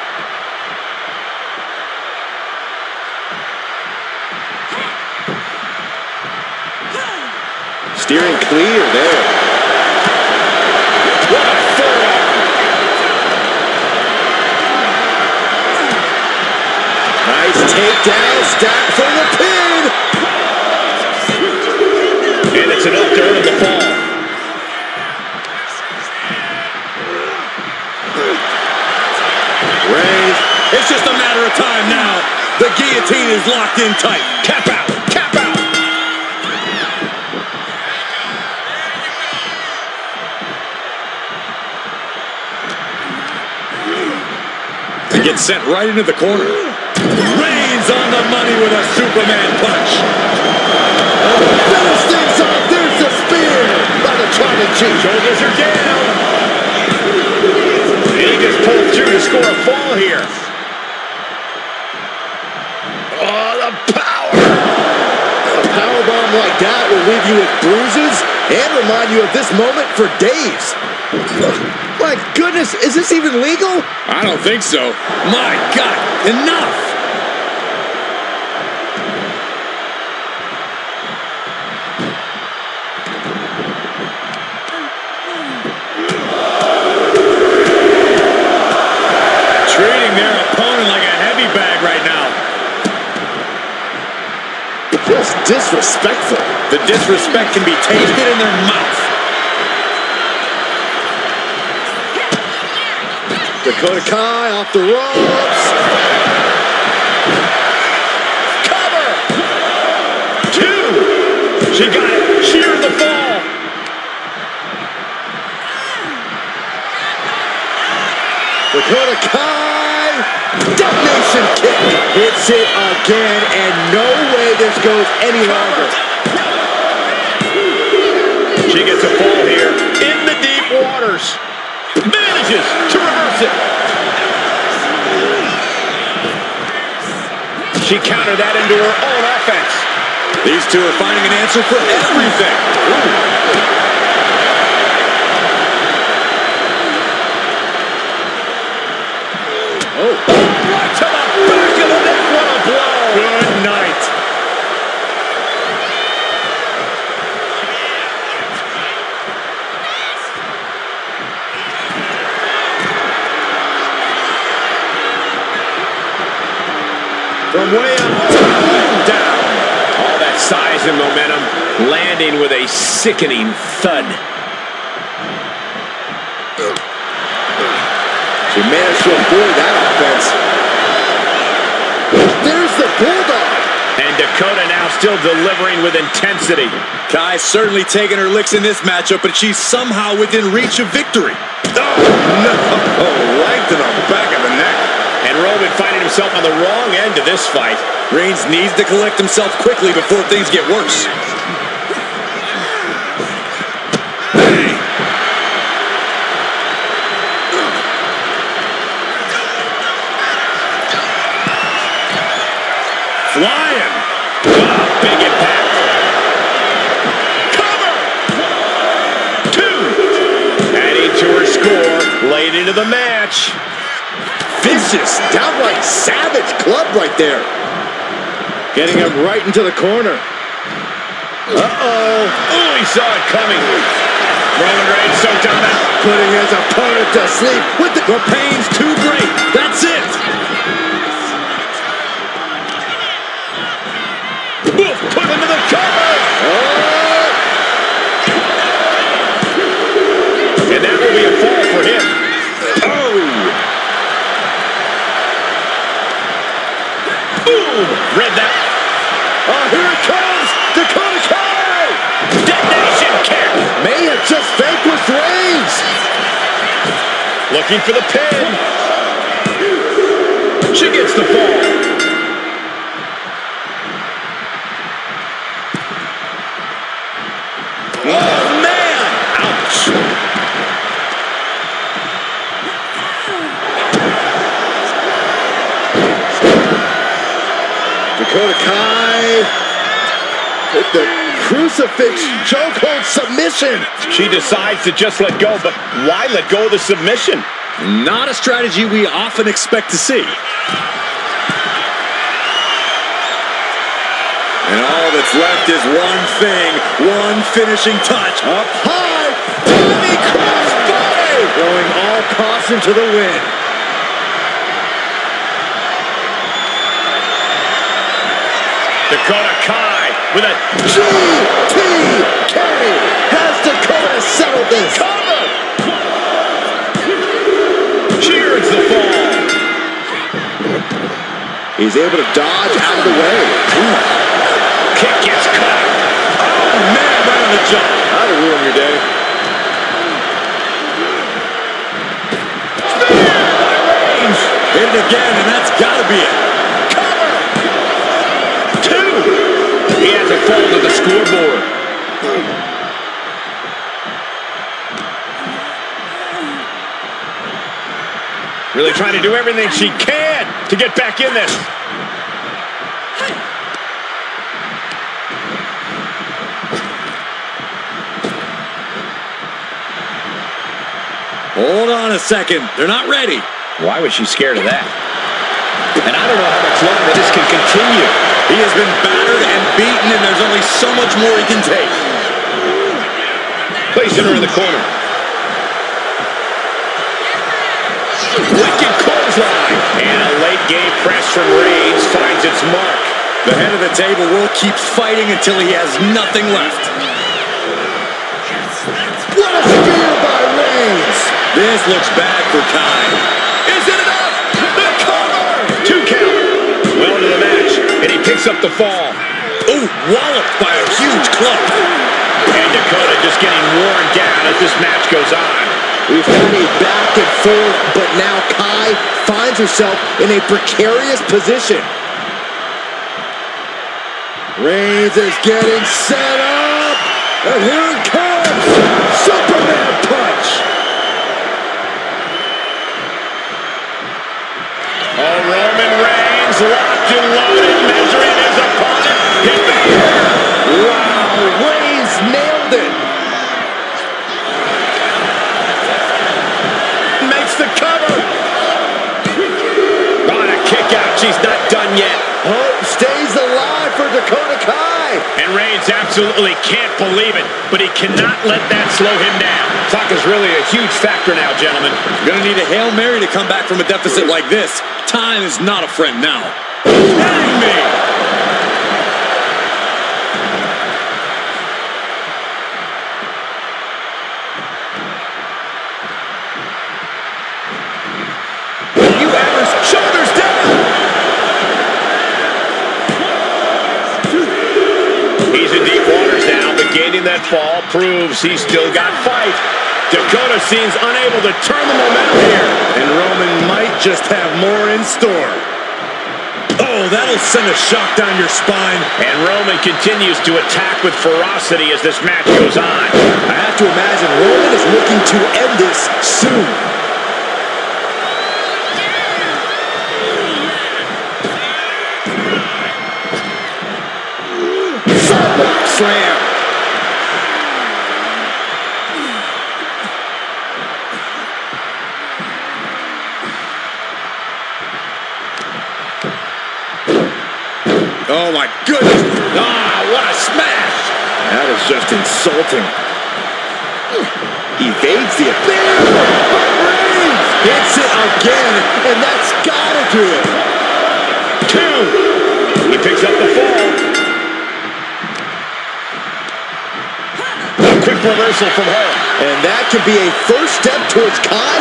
Steering clear there. What a forearm. Nice takedown, stack for the pin. And it's enough to earn the fall. Reigns. It's just a matter of time now. The guillotine is locked in tight. Tap out. Tap out. He gets sent right into the corner. Reigns on the money with a Superman punch. Finish things off. There's the spear by the Tribal Chief. Shoulders are down. And he just pulled through to score a fall here. Oh, the power. A powerbomb like that will leave you with bruises and remind you of this moment for days. My goodness, is this even legal? I don't think so. My God, enough! Treating their opponent like a heavy bag right now. Just disrespectful. The disrespect can be tasted in their mouth. Dakota Kai off the ropes. Cover. 2. She got it. Sheer the fall. Dakota Kai. Detonation kick. Hits it again, and no way this goes any longer. She gets a fall here in the deep waters. Manages to reverse it. she countered that into her own offense? These two are finding an answer for everything. Oh, right to the back of the neck. What a blow. Good night. From way up top, down. All that size and momentum landing with a sickening thud. She managed to avoid that offense. There's the bulldog. And Dakota now still delivering with intensity. Kai's certainly taking her licks in this matchup, but she's somehow within reach of victory. Oh, no. Right to the back of the neck. And Roman finding himself on the wrong end of this fight. Reigns needs to collect himself quickly before things get worse. Flying. Oh, big impact. Cover. 2. Adding to her score. Late into the match. Vicious, downright savage club right there. Getting him right into the corner. Uh-oh. Oh, he saw it coming. Roman Reigns so dominant. Putting his opponent to sleep with the pain's too great. That's it. Oof, put him to the cover. Oh! And that will be a fall for him. Oh! Boom! Read that. Oh, here it comes! Dakota Kai! Detonation kick. May have just vanquished Reigns! Looking for the pin. She gets the fall. Oh, man! Ouch. Dakota Kai with the crucifix chokehold submission. She decides to just let go, but why let go of the submission? Not a strategy we often expect to see. And all that's left is one thing, one finishing touch. Up high, Tommy crossbody! Throwing all caution to the wind. Dakota Kai with a GTK! Has Dakota settled this? cover. Cheers the fall. He's able to dodge out of the way. Ooh. Kick gets caught. Oh, man, right on the jump. That'll ruin your day. Hit it again, and that's got to be it. Cover. 2. He has a fall to the scoreboard. Really trying to do everything she can to get back in this. Hold on a second. They're not ready. Why was she scared of that? And I don't know how much longer this can continue. He has been battered and beaten, and there's only so much more he can take. Placing her in the corner. Wicked clothesline. And a late game press from Reigns finds its mark. The head of the table will keep fighting until he has nothing left. What a spear by Reigns! This looks bad for Kai. Is it enough? The cover! 2 count. Well into the match, and he picks up the fall. Ooh, walloped by a huge club. And Dakota just getting worn down as this match goes on. We've had a back and forth, but now Kai finds herself in a precarious position. Reigns is getting set up, and here it comes! Superman punch! Oh, Roman Reigns locked and loaded. absolutely can't believe it, but he cannot let that slow him down. Clock is really a huge factor now, gentlemen. Gonna need a Hail Mary to come back from a deficit like this. Time is not a friend now. Kidding me! Shoulders down. He's in deep waters now, but gaining that fall proves he's still got fight. Dakota seems unable to turn the momentum here. And Roman might just have more in store. Oh, that'll send a shock down your spine. And Roman continues to attack with ferocity as this match goes on. I have to imagine Roman is looking to end this soon. Slam. Oh, my goodness. Ah, what a smash. That is just insulting. Evades the affair. Hits it again, and that's gotta do it. 2. He picks up the fall. Quick reversal from her. And that could be a first step towards Kai.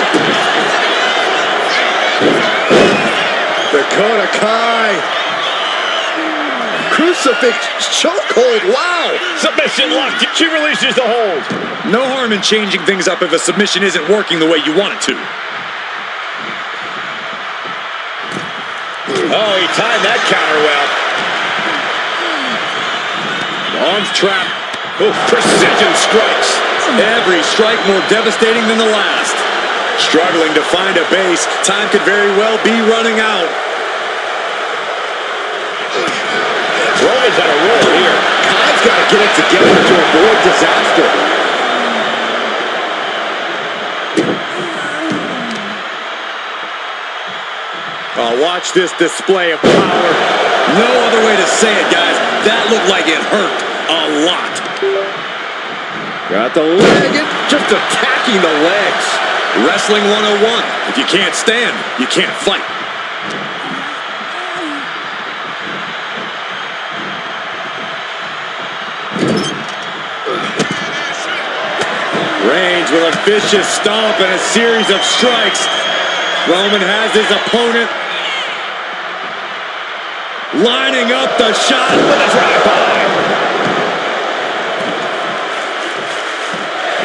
Dakota Kai. Crucifix chokehold. Wow. Submission locked. She releases the hold. No harm in changing things up if a submission isn't working the way you want it to. Oh, he timed that counter well. Arms trapped. Oh, precision strikes. Every strike more devastating than the last. Struggling to find a base. Time could very well be running out. Roman's on a roll here. Kai's got to get it together to avoid disaster. Oh, watch this display of power. No other way to say it, guys. That looked like it hurt a lot. Got the leg and just attacking the legs. Wrestling 101. If you can't stand, you can't fight. Reigns with a vicious stomp and a series of strikes. Roman has his opponent lining up the shot with a drive-by.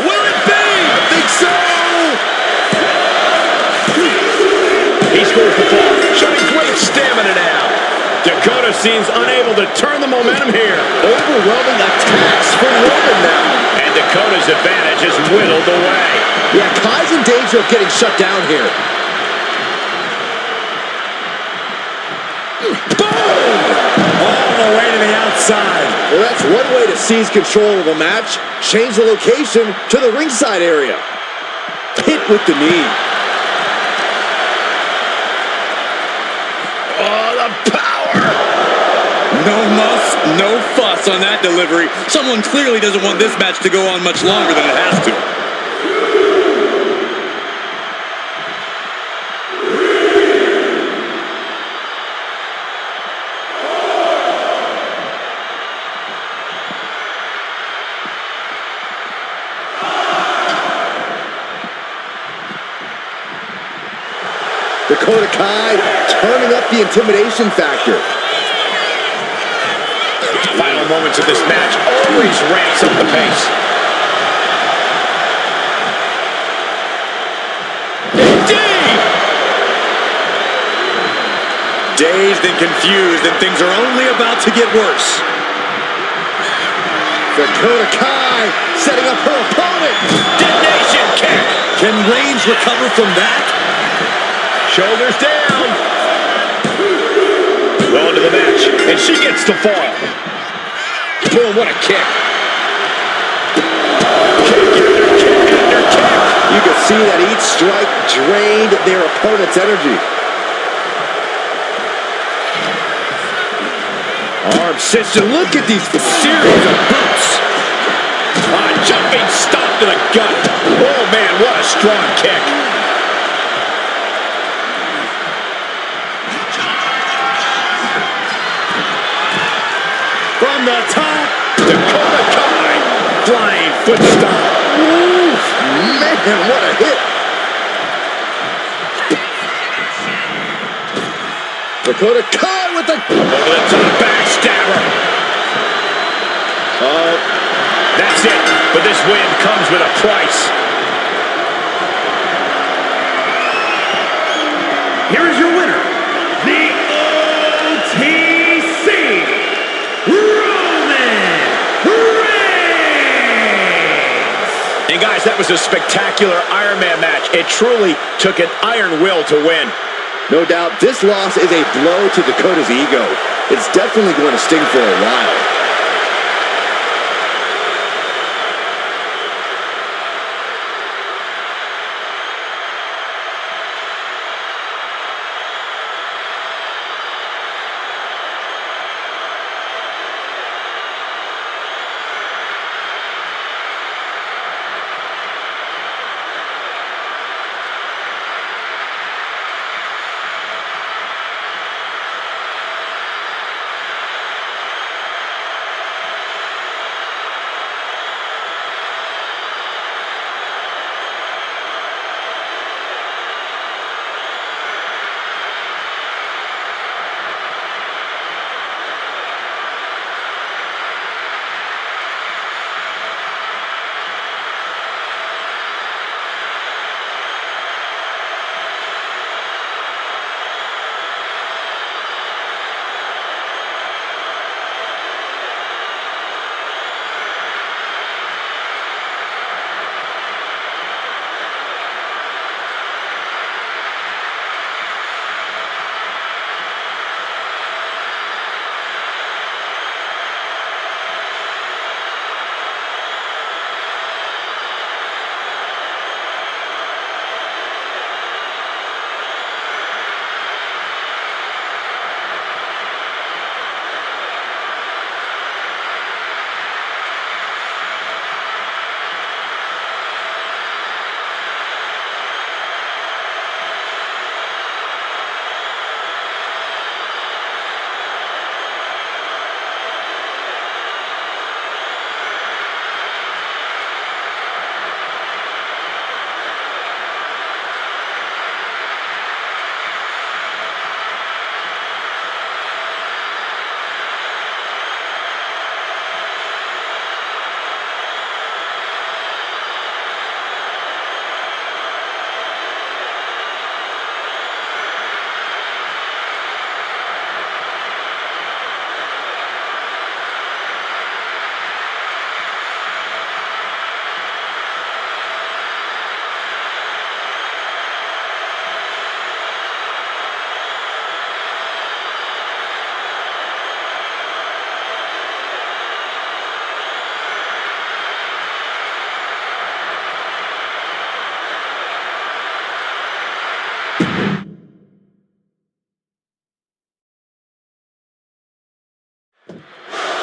Will it be? I think so. He scores the fall, showing great stamina now. Dakota seems unable to turn the momentum here. Overwhelming attacks from Roman now. And Dakota's advantage is whittled away. Yeah, Kai's in danger of getting shut down here. Boom! All the way to the outside. Well, that's one way to seize control of a match. Change the location to the ringside area. Hit with the knee. Oh, the power! No muss, no fuss on that delivery. Someone clearly doesn't want this match to go on much longer than it has to. Dakota Kai turning up the intimidation factor. Final moments of this match always ramps up the pace. Indeed! Dazed and confused, and things are only about to get worse. Dakota Kai setting up her opponent. Detonation kick! Can Reigns recover from that? Shoulders down. Going to the match, and she gets the fall. Boom, what a kick. Kick after kick after kick. You can see that each strike drained their opponent's energy. forearm system. Look at these Series of boots. Jumping stop to the gut. Oh, man, what a strong kick. from the top. Dakota Kai. Flying foot stomp. Ooh, man, what a hit. Dakota Kai with the... Over the top backstabber. Oh, that's it. But this win comes with a price. Here is your winner, the OTC Roman Reigns. And guys, that was a spectacular Iron Man match. It truly took an iron will to win. No doubt, this loss is a blow to Dakota's ego. It's definitely going to sting for a while.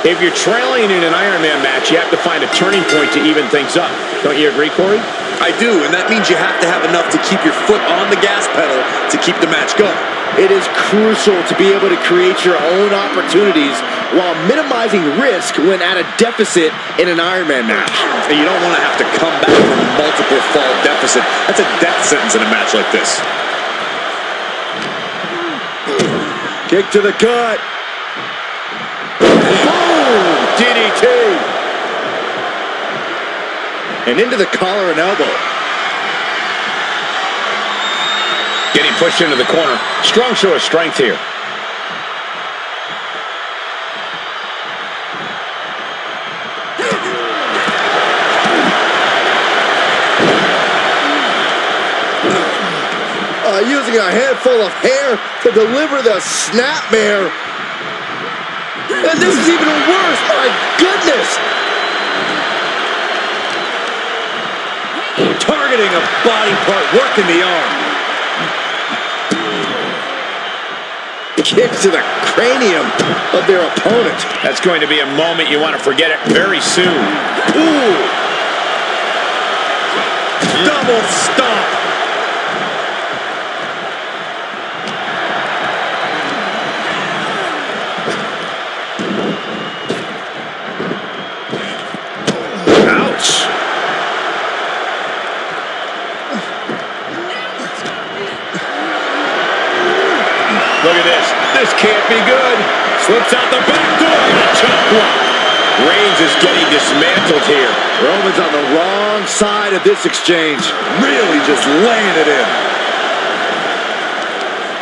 If you're trailing in an Iron Man match, you have to find a turning point to even things up. Don't you agree, Corey? I do, and that means you have to have enough to keep your foot on the gas pedal to keep the match going. It is crucial to be able to create your own opportunities while minimizing risk when at a deficit in an Iron Man match. And you don't want to have to come back from a multiple fall deficit. That's a death sentence in a match like this. Kick to the gut. DDT. And into the collar and elbow. Getting pushed into the corner. Strong show of strength here. Using a handful of hair to deliver the snapmare. And this is even worse. My goodness. Targeting a body part, working the arm. Kick to the cranium of their opponent. That's going to be a moment you want to forget it very soon. Ooh. Double stomp. Ouch. Look at this. This can't be good. Slips out the back door and a chop block. Reigns is getting dismantled here. Roman's on the wrong side of this exchange. Really just laying it in.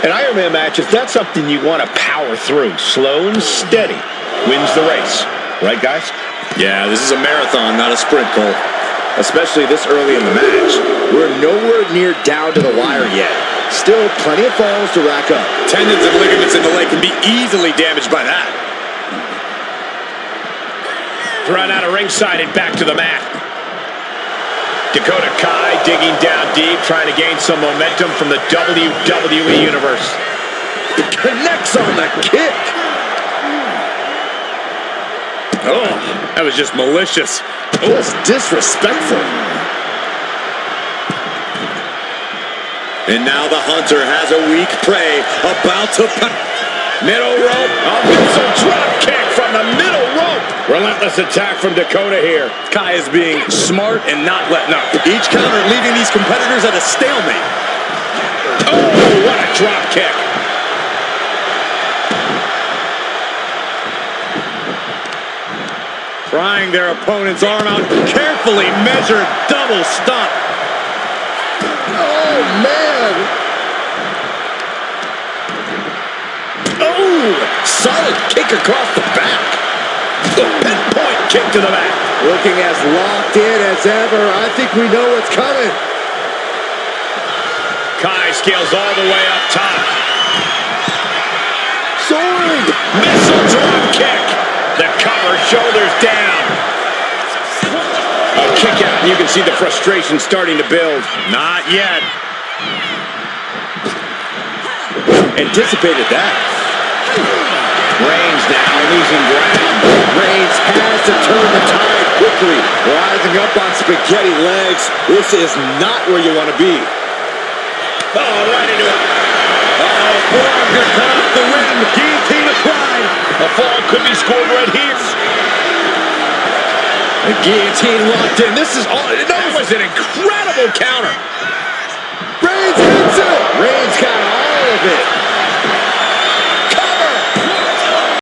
An Iron Man match, if that's something you want to power through, slow and steady, wins the race. Right, guys? Yeah, this is a marathon, not a sprint, Cole. Especially this early in the match. We're nowhere near down to the wire yet. Still plenty of falls to rack up. Tendons and ligaments in the leg can be easily damaged by that. Thrown out of ringside and back to the mat. Dakota Kai digging down deep, trying to gain some momentum from the WWE Universe. Connects on the kick. Oh, that was just malicious. Oh, it's disrespectful. And now the hunter has a weak prey about to... Middle rope, a missile drop kick from the middle rope. Relentless attack from Dakota here. Kai is being smart and not letting up. Each counter leaving these competitors at a stalemate. Oh, what a drop kick. Prying their opponent's arm out. Carefully measured double stomp. Oh, man. Oh, solid kick across the back. The pinpoint kick to the back. Looking as locked in as ever. I think we know what's coming. Kai scales all the way up top. Soaring. Missile drop kick. The cover, shoulders down. A kick out, and you can see the frustration starting to build. Not yet. Anticipated that. Reigns now losing ground. Reigns has to turn the tide quickly. Rising up on spaghetti legs. This is not where you want to be. Oh, right into it. Uh-oh, forearm gonna cut off the win. Guillotine applied. A fall could be scored right here. The guillotine locked in. This is all. That was an incredible counter. Reigns hits it. Reigns got all of it.